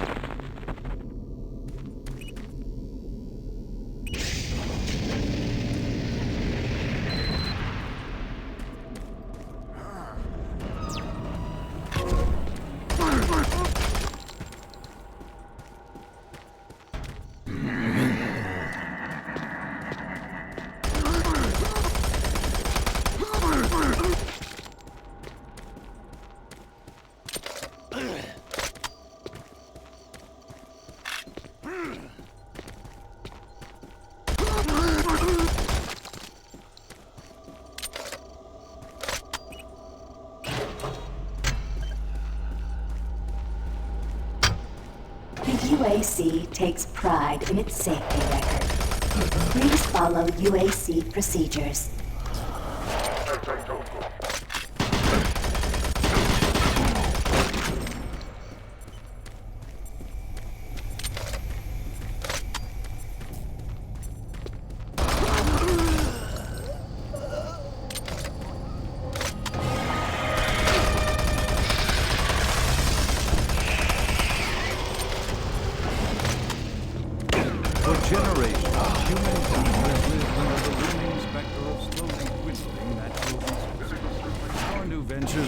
UAC takes pride in its safety record. Please follow UAC procedures.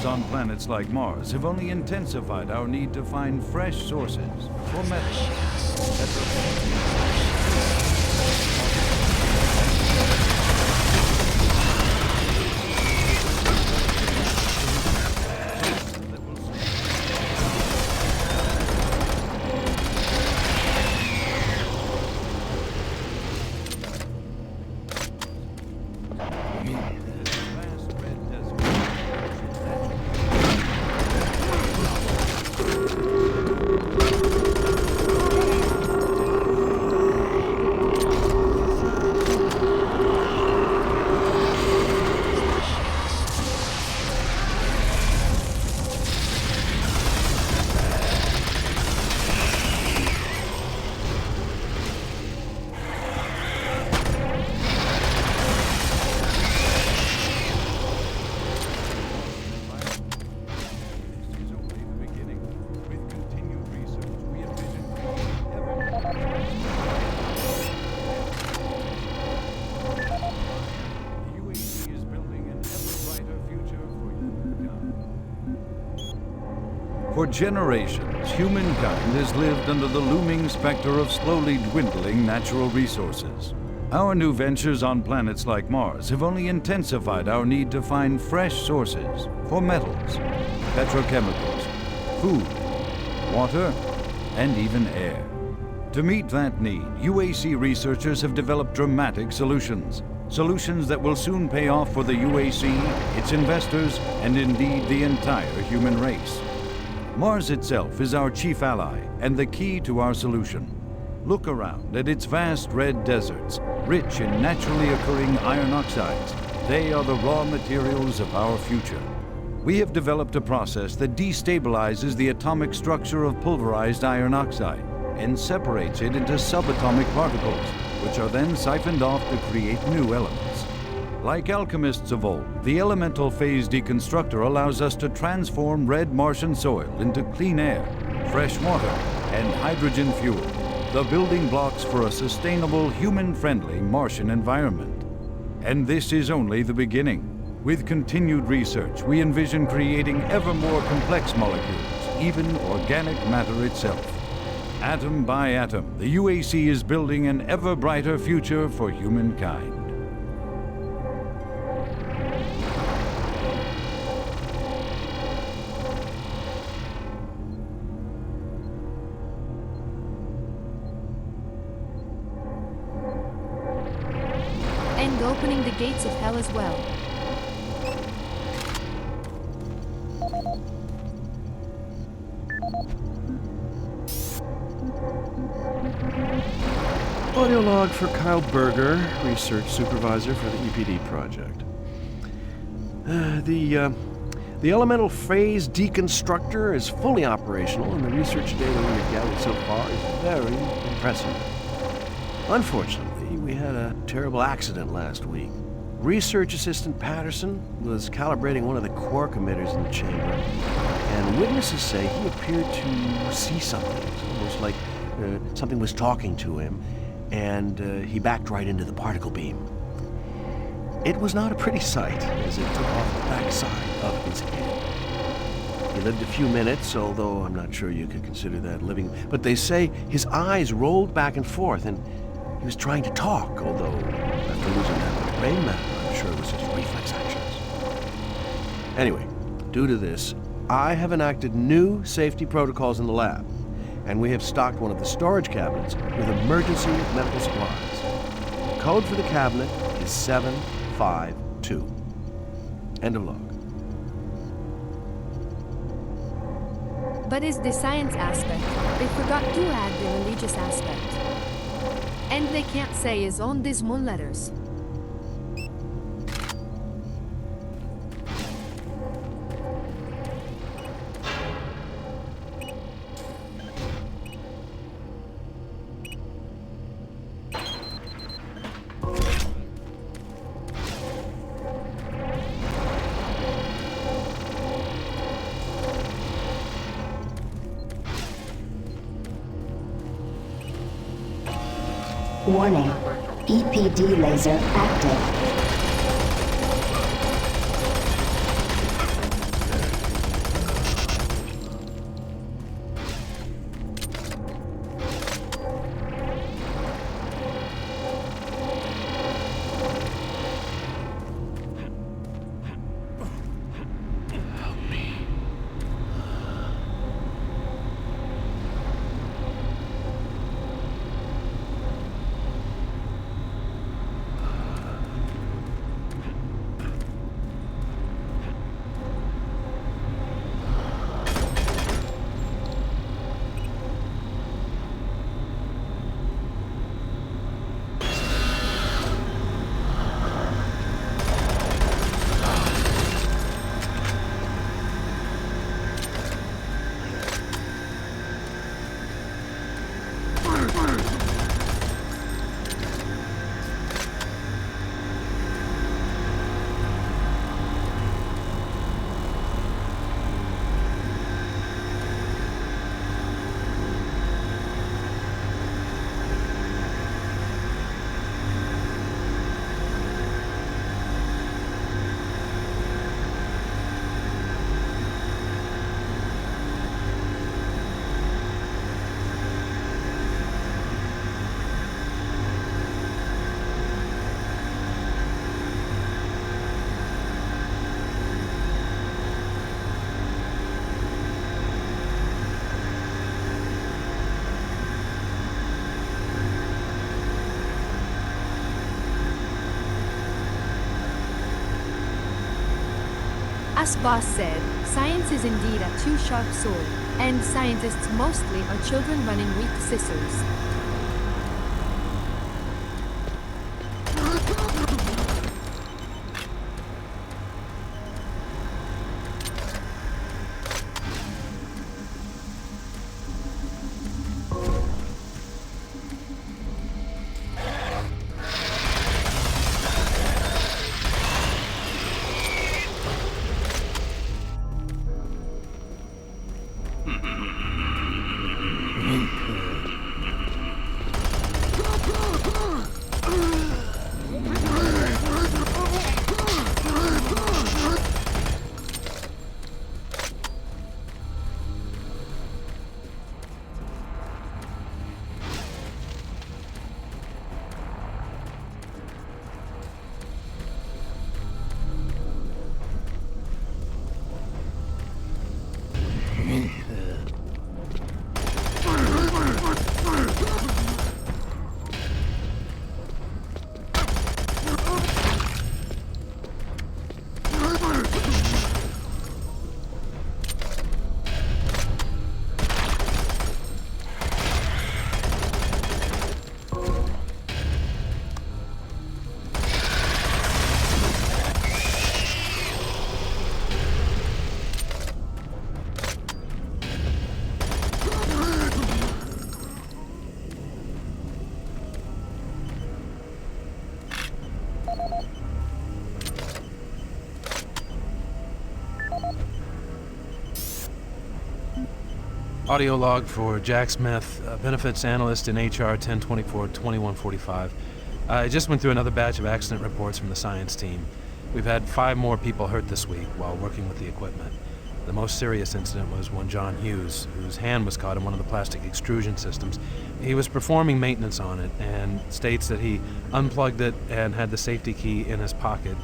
On planets like Mars have only intensified our need to find fresh sources for metals. For generations, humankind has lived under the looming specter of slowly dwindling natural resources. Our new ventures on planets like Mars have only intensified our need to find fresh sources for metals, petrochemicals, food, water, and even air. To meet that need, UAC researchers have developed dramatic solutions. Solutions that will soon pay off for the UAC, its investors, and indeed the entire human race. Mars itself is our chief ally and the key to our solution. Look around at its vast red deserts, rich in naturally occurring iron oxides. They are the raw materials of our future. We have developed a process that destabilizes the atomic structure of pulverized iron oxide and separates it into subatomic particles, which are then siphoned off to create new elements. Like alchemists of old, the elemental phase deconstructor allows us to transform red Martian soil into clean air, fresh water, and hydrogen fuel, the building blocks for a sustainable, human-friendly Martian environment. And this is only the beginning. With continued research, we envision creating ever more complex molecules, even organic matter itself. Atom by atom, the UAC is building an ever brighter future for humankind. And opening the gates of hell as well. Audio log for Kyle Berger, research supervisor for the EPD project. The elemental phase deconstructor is fully operational, and the research data we have gathered so far is very impressive. Unfortunately, we had a terrible accident last week. Research assistant Patterson was calibrating one of the quark emitters in the chamber, and witnesses say he appeared to see something. It's almost like something was talking to him, and he backed right into the particle beam. It was not a pretty sight, as it took off the backside of his head. He lived a few minutes, although I'm not sure you could consider that living. But they say his eyes rolled back and forth, and he was trying to talk, although after losing that much brain matter, I'm sure it was his reflex actions. Anyway, due to this, I have enacted new safety protocols in the lab, and we have stocked one of the storage cabinets with emergency medical supplies. The code for the cabinet is 752. End of log. But it's the science aspect. They forgot to add the religious aspect. And they can't say his own dismal letters. Warning. EPD laser active. As Boss said, science is indeed a two-sharp sword, and scientists mostly are children running weak scissors. Audio log for Jack Smith, benefits analyst in HR 1024-2145. I just went through another batch of accident reports from the science team. We've had 5 more people hurt this week while working with the equipment. The most serious incident was one John Hughes, whose hand was caught in one of the plastic extrusion systems. He was performing maintenance on it and states that he unplugged it and had the safety key in his pocket.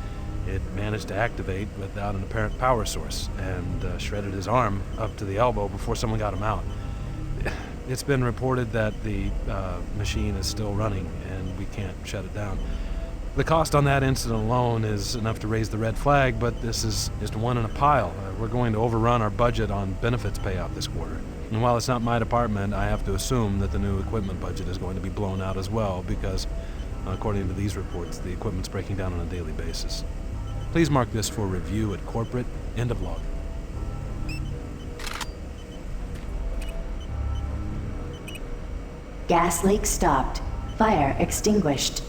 It managed to activate without an apparent power source and shredded his arm up to the elbow before someone got him out. It's been reported that the machine is still running and we can't shut it down. The cost on that incident alone is enough to raise the red flag, but this is just one in a pile. We're going to overrun our budget on benefits payout this quarter. And while it's not my department, I have to assume that the new equipment budget is going to be blown out as well, because, according to these reports, the equipment's breaking down on a daily basis. Please mark this for review at corporate. End of log. Gas leak stopped. Fire extinguished.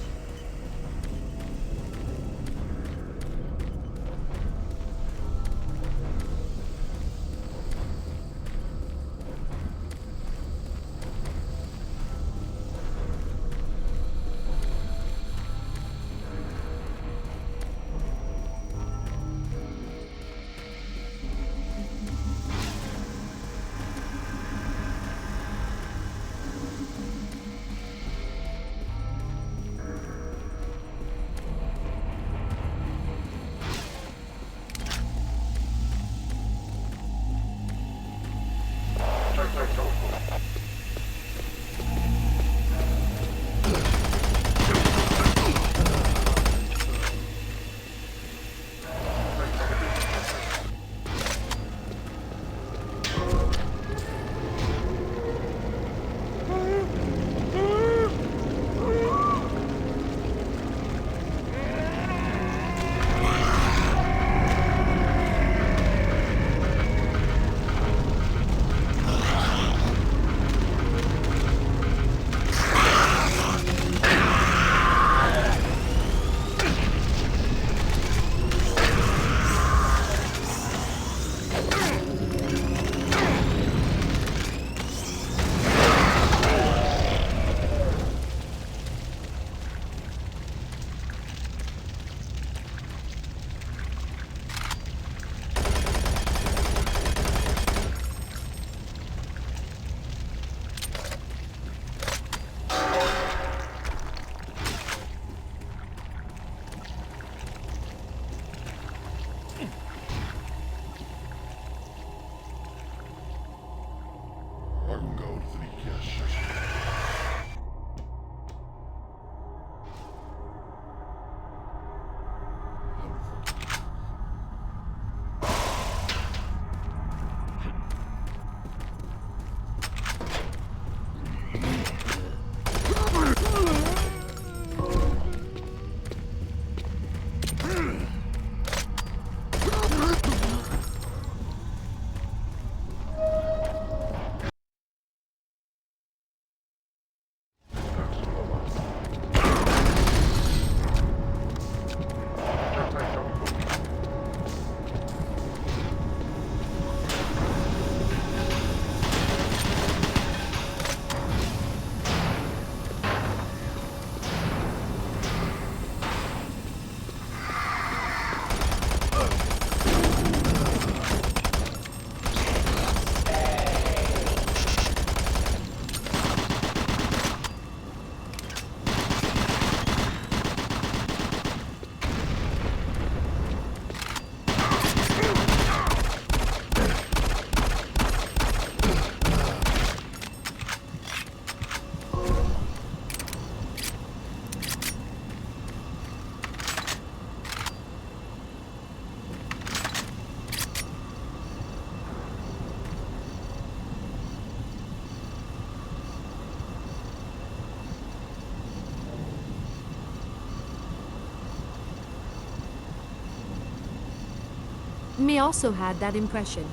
Me also had that impression.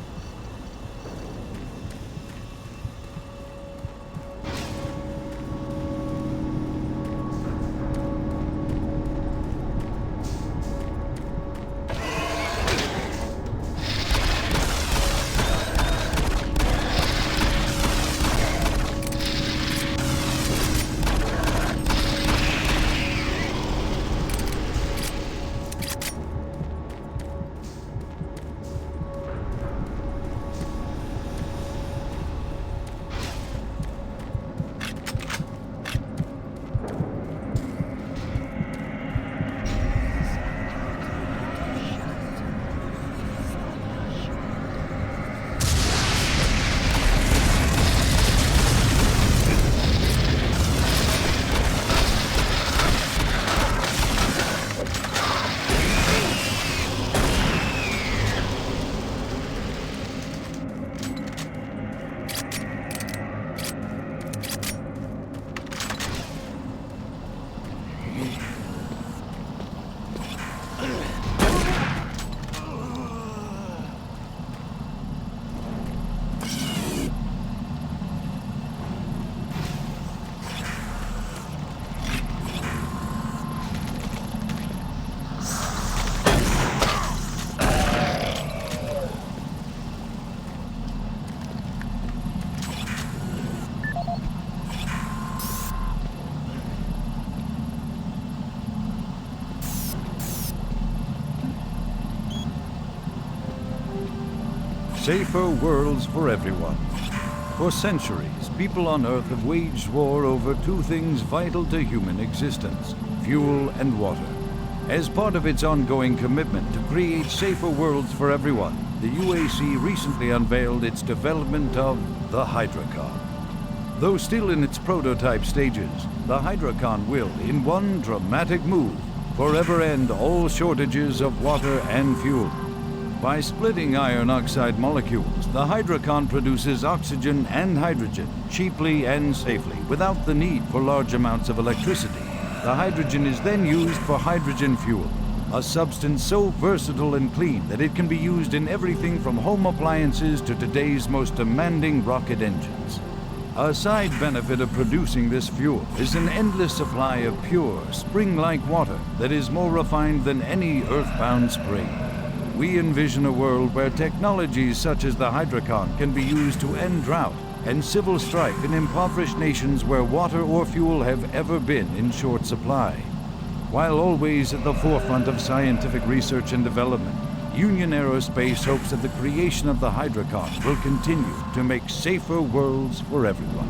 safer worlds for everyone. For centuries, people on Earth have waged war over two things vital to human existence: fuel and water. As part of its ongoing commitment to create safer worlds for everyone, the UAC recently unveiled its development of the Hydrocon. Though still in its prototype stages, the Hydrocon will, in one dramatic move, forever end all shortages of water and fuel. By splitting iron oxide molecules, the Hydrocon produces oxygen and hydrogen cheaply and safely, without the need for large amounts of electricity. The hydrogen is then used for hydrogen fuel, a substance so versatile and clean that it can be used in everything from home appliances to today's most demanding rocket engines. A side benefit of producing this fuel is an endless supply of pure, spring-like water that is more refined than any earthbound spring. We envision a world where technologies such as the Hydrocon can be used to end drought and civil strife in impoverished nations where water or fuel have ever been in short supply. While always at the forefront of scientific research and development, Union Aerospace hopes that the creation of the Hydrocon will continue to make safer worlds for everyone.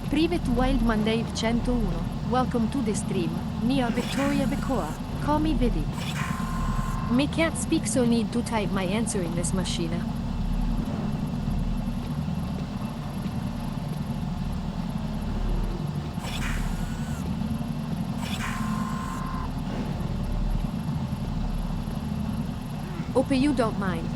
Privet Wildman Dave 101. Welcome to the stream. Mia Victoria Vikora. Call me Vivi. Me can't speak, so need to type my answer in this machine. Hope you don't mind.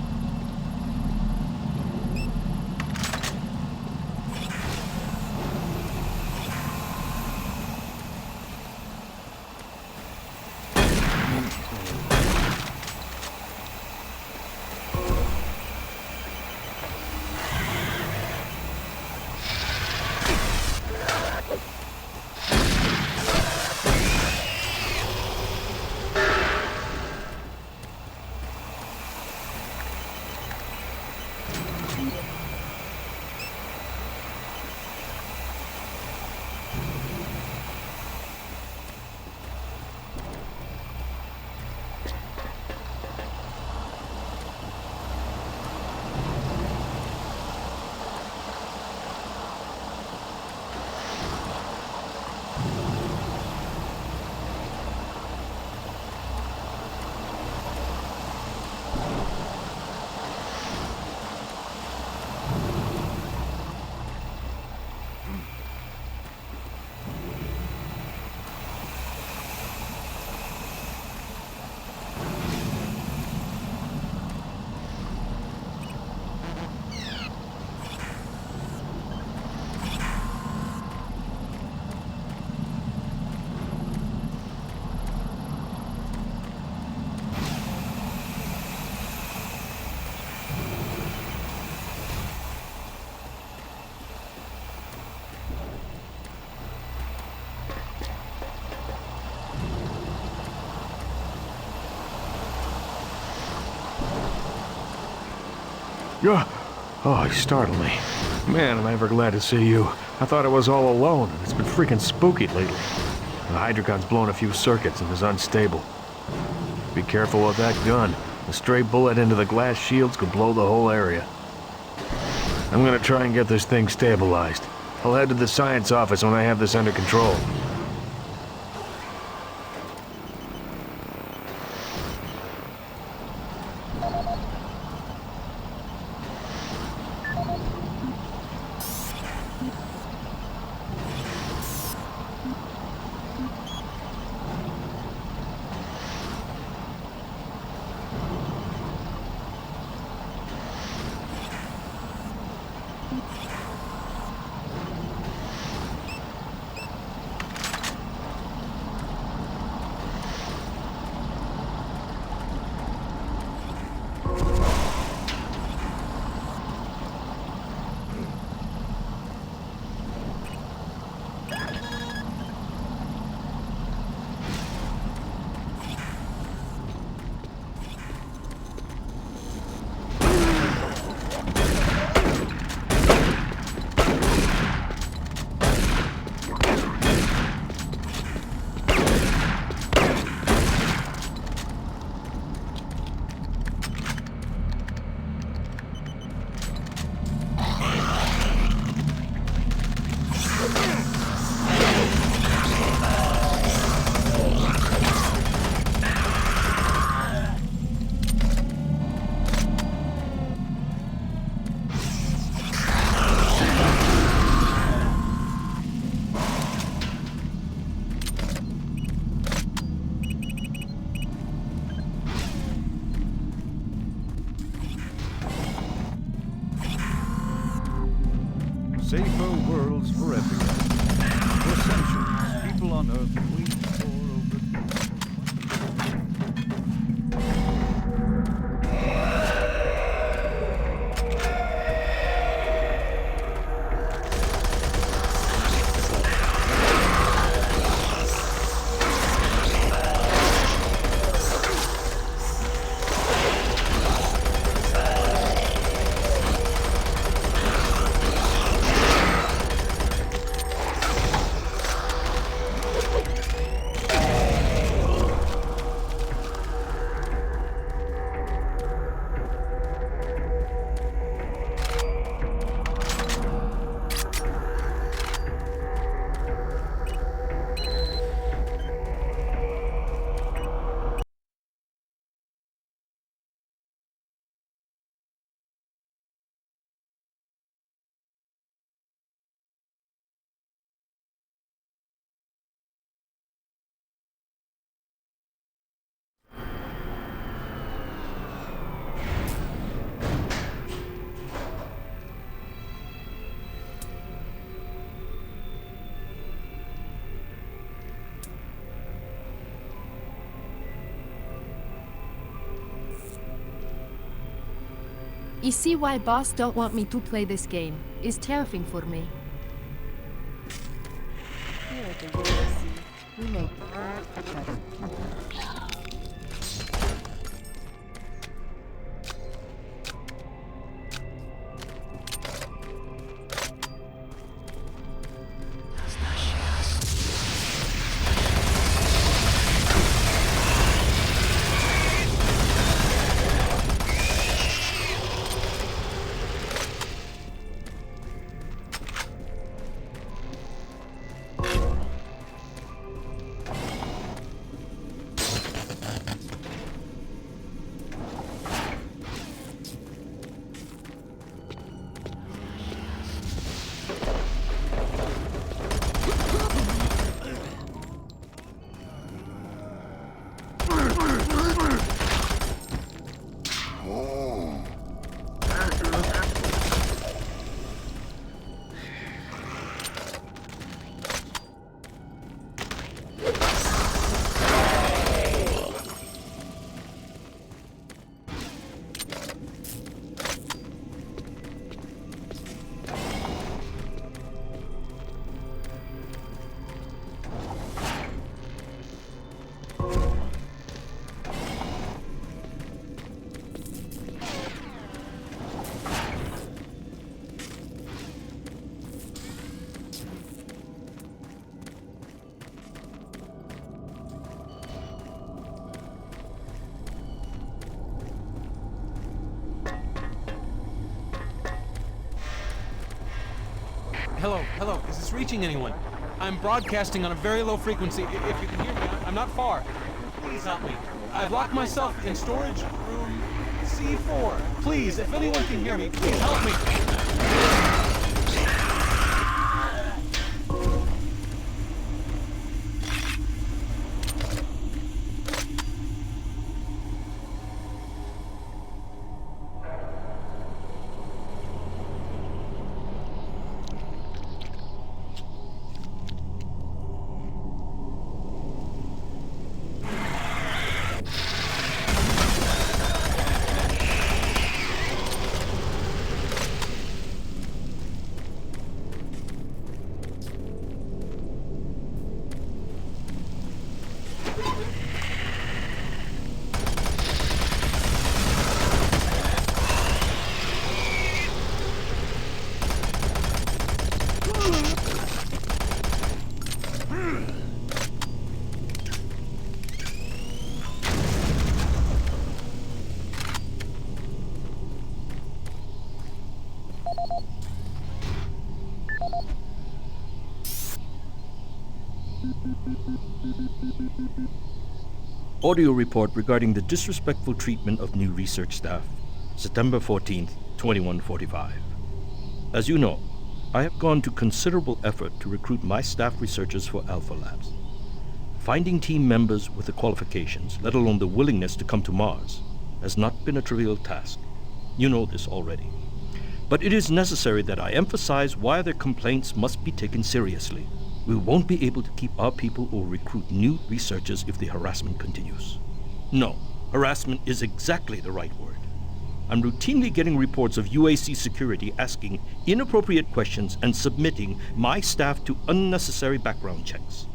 Oh, you startled me. Man, am I ever glad to see you. I thought I was all alone, and it's been freaking spooky lately. The Hydrocon's blown a few circuits and is unstable. Be careful with that gun. A stray bullet into the glass shields could blow the whole area. I'm gonna try and get this thing stabilized. I'll head to the science office when I have this under control. worlds for everyone. For centuries, people on Earth waged war over... You see why boss don't want me to play this game. It's terrifying for me. Hello, is this reaching anyone? I'm broadcasting on a very low frequency. If you can hear me, I'm not far. Please help me. I've locked myself in storage room C4. Please, if anyone can hear me, please help me. Audio report regarding the disrespectful treatment of new research staff, September 14th, 2145. As you know, I have gone to considerable effort to recruit my staff researchers for Alpha Labs. Finding team members with the qualifications, let alone the willingness to come to Mars, has not been a trivial task. You know this already. But it is necessary that I emphasize why their complaints must be taken seriously. We won't be able to keep our people or recruit new researchers if the harassment continues. No, harassment is exactly the right word. I'm routinely getting reports of UAC security asking inappropriate questions and submitting my staff to unnecessary background checks.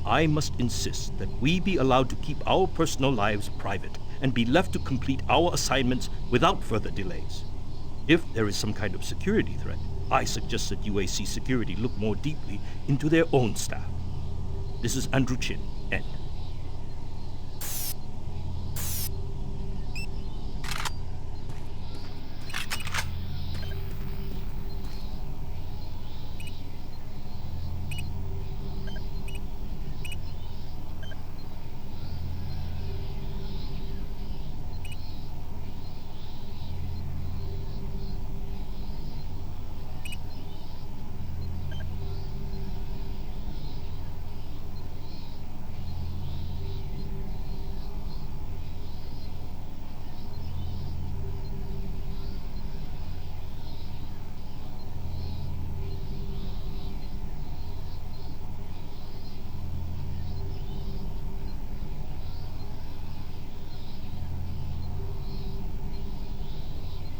I must insist that we be allowed to keep our personal lives private and be left to complete our assignments without further delays. If there is some kind of security threat, I suggest that UAC security look more deeply into their own staff. This is Andrew Chin, end.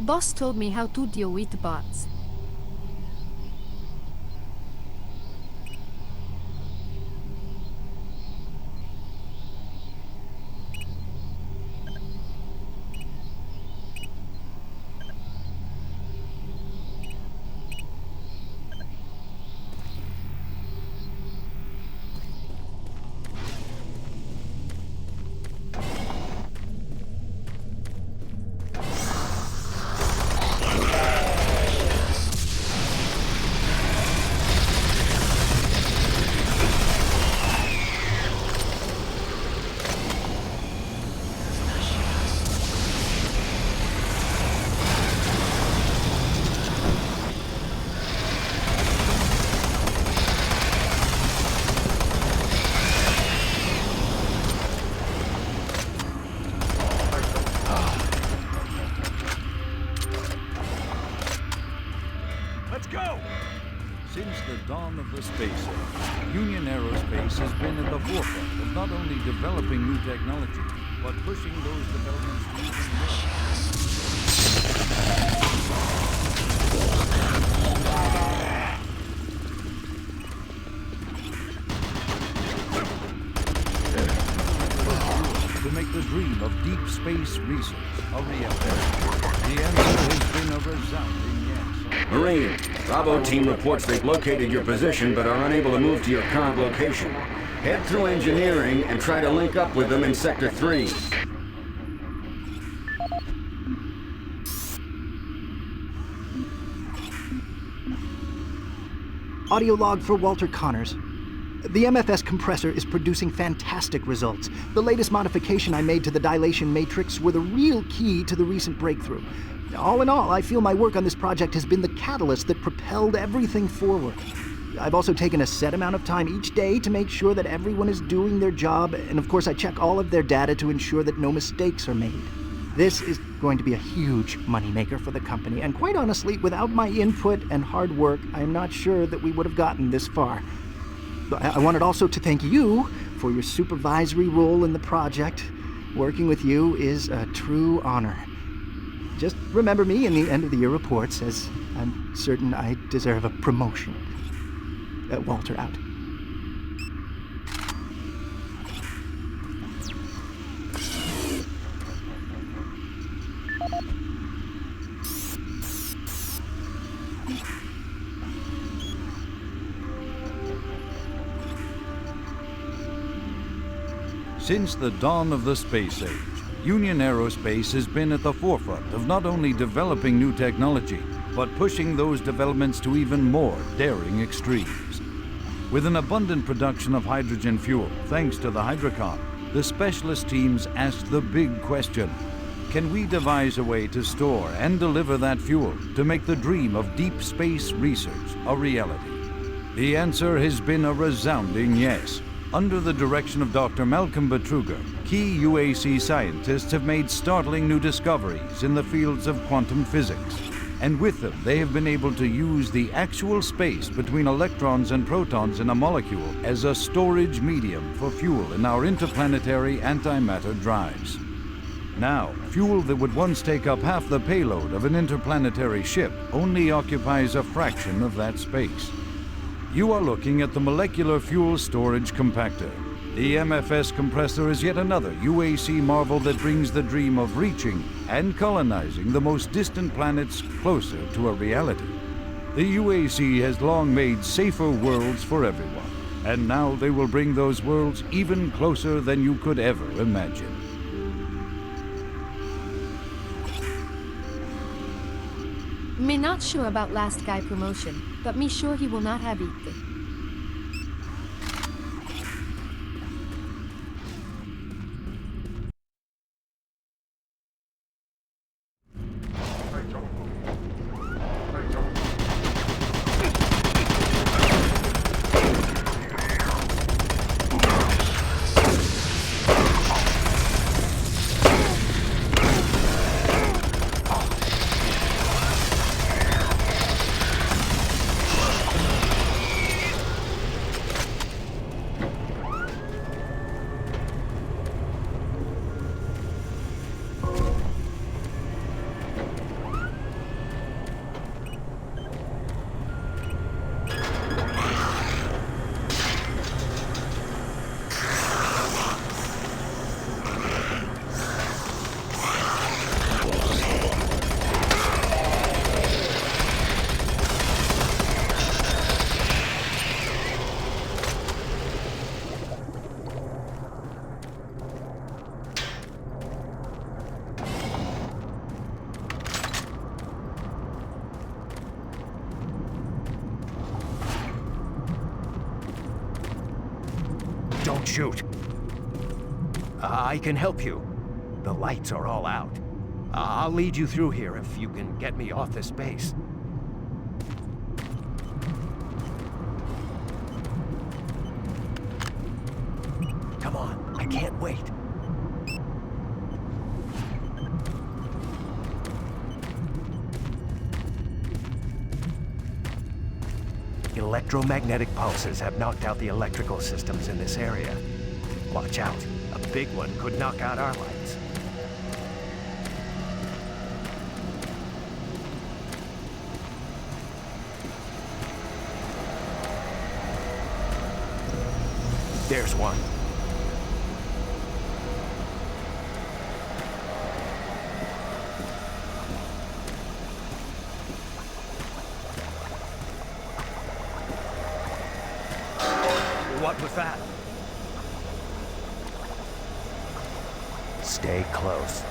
Boss told me how to deal with bots. Since the dawn of the space age, Union Aerospace has been at the forefront of not only developing new technology, but pushing those developments to even more. To make the dream of deep space research a reality. The answer has been a resounding yes. Marine, Bravo team reports they've located your position but are unable to move to your current location. Head through engineering and try to link up with them in Sector 3. Audio log for Walter Connors. The MFS compressor is producing fantastic results. The latest modification I made to the dilation matrix were the real key to the recent breakthrough. All in all, I feel my work on this project has been the catalyst that propelled everything forward. I've also taken a set amount of time each day to make sure that everyone is doing their job, and of course I check all of their data to ensure that no mistakes are made. This is going to be a huge moneymaker for the company, and quite honestly, without my input and hard work, I am not sure that we would have gotten this far. I wanted also to thank you for your supervisory role in the project. Working with you is a true honor. Just remember me in the end of the year reports, as I'm certain I deserve a promotion. Walter out. Since the dawn of the space age, Union Aerospace has been at the forefront of not only developing new technology, but pushing those developments to even more daring extremes. With an abundant production of hydrogen fuel, thanks to the Hydrocon, the specialist teams asked the big question: can we devise a way to store and deliver that fuel to make the dream of deep space research a reality? The answer has been a resounding yes. Under the direction of Dr. Malcolm Betruger, key UAC scientists have made startling new discoveries in the fields of quantum physics. And with them, they have been able to use the actual space between electrons and protons in a molecule as a storage medium for fuel in our interplanetary antimatter drives. Now, fuel that would once take up half the payload of an interplanetary ship only occupies a fraction of that space. You are looking at the Molecular Fuel Storage Compactor. The MFS compressor is yet another UAC marvel that brings the dream of reaching and colonizing the most distant planets closer to a reality. The UAC has long made safer worlds for everyone, and now they will bring those worlds even closer than you could ever imagine. Me not sure about last guy promotion, but me sure he will not have eat. Don't shoot. I can help you. The lights are all out. I'll lead you through here if you can get me off this base. Come on, I can't wait. Electromagnetic pulses have knocked out the electrical systems in this area. Watch out. A big one could knock out our lights. There's one. What was that? Stay close.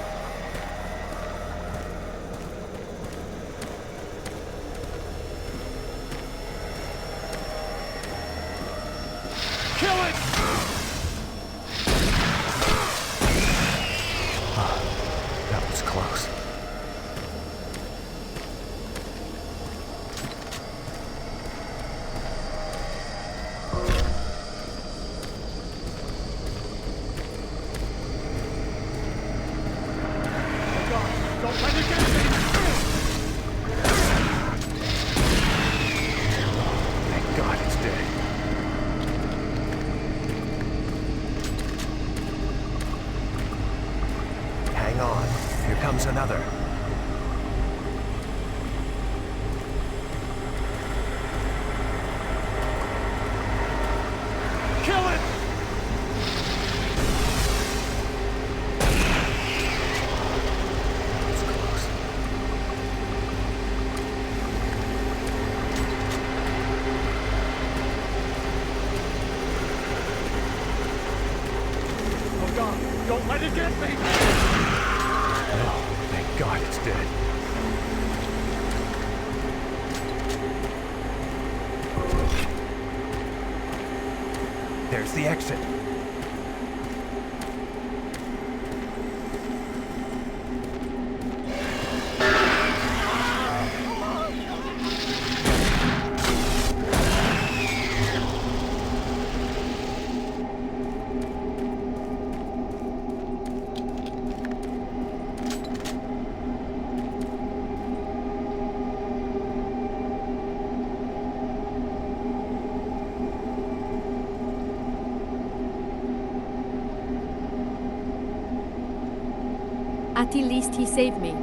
Kill it! That was close. Thank God it's dead. Hang on. Here comes another. Kill it! Don't let it get me! No, thank God it's dead. There's the exit. At least he saved me.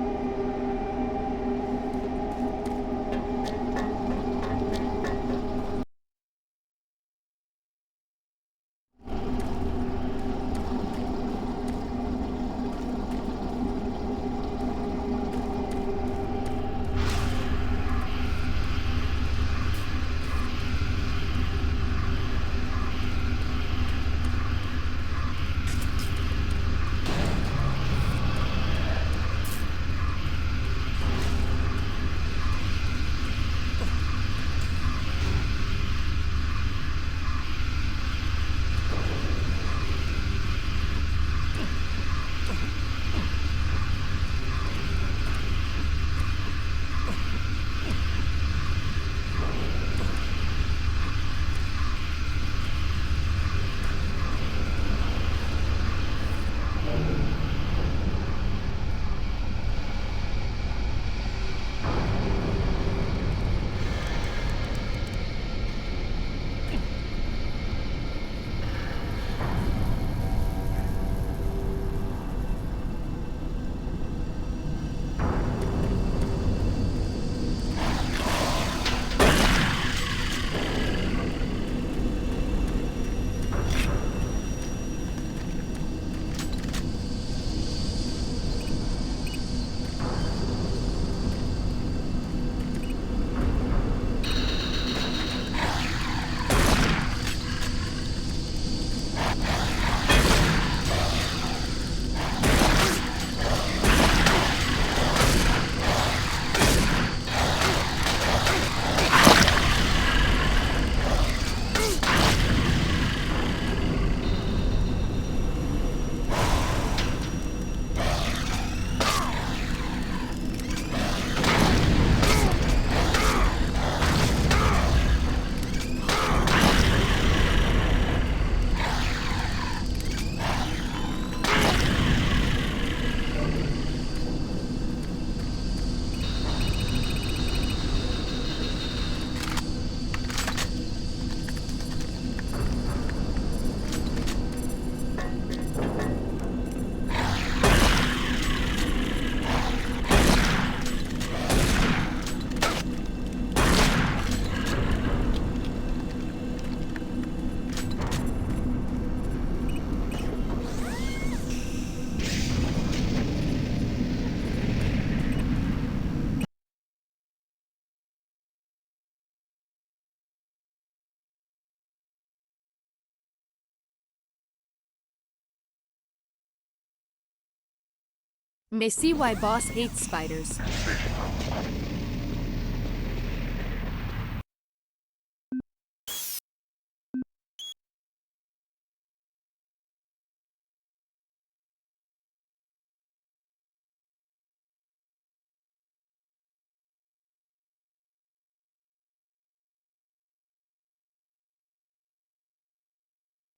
May see why boss hates spiders.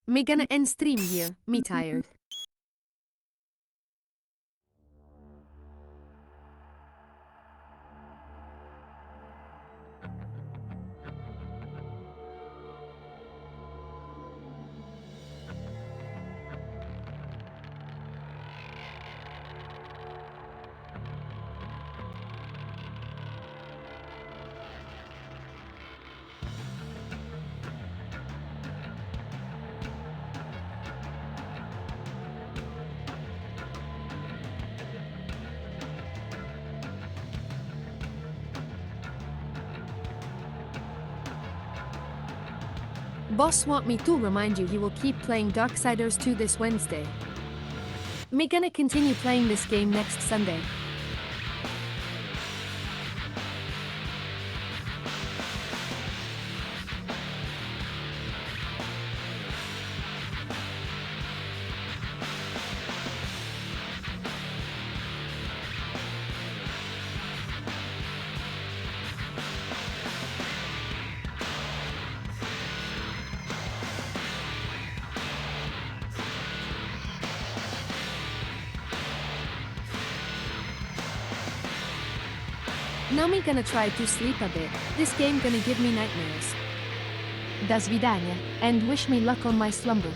Me gonna end stream here, me tired. Boss want me to remind you he will keep playing Darksiders 2 this Wednesday. Me gonna continue playing this game next Sunday. Now me gonna try to sleep a bit. This game gonna give me nightmares. Do svidania, and wish me luck on my slumber.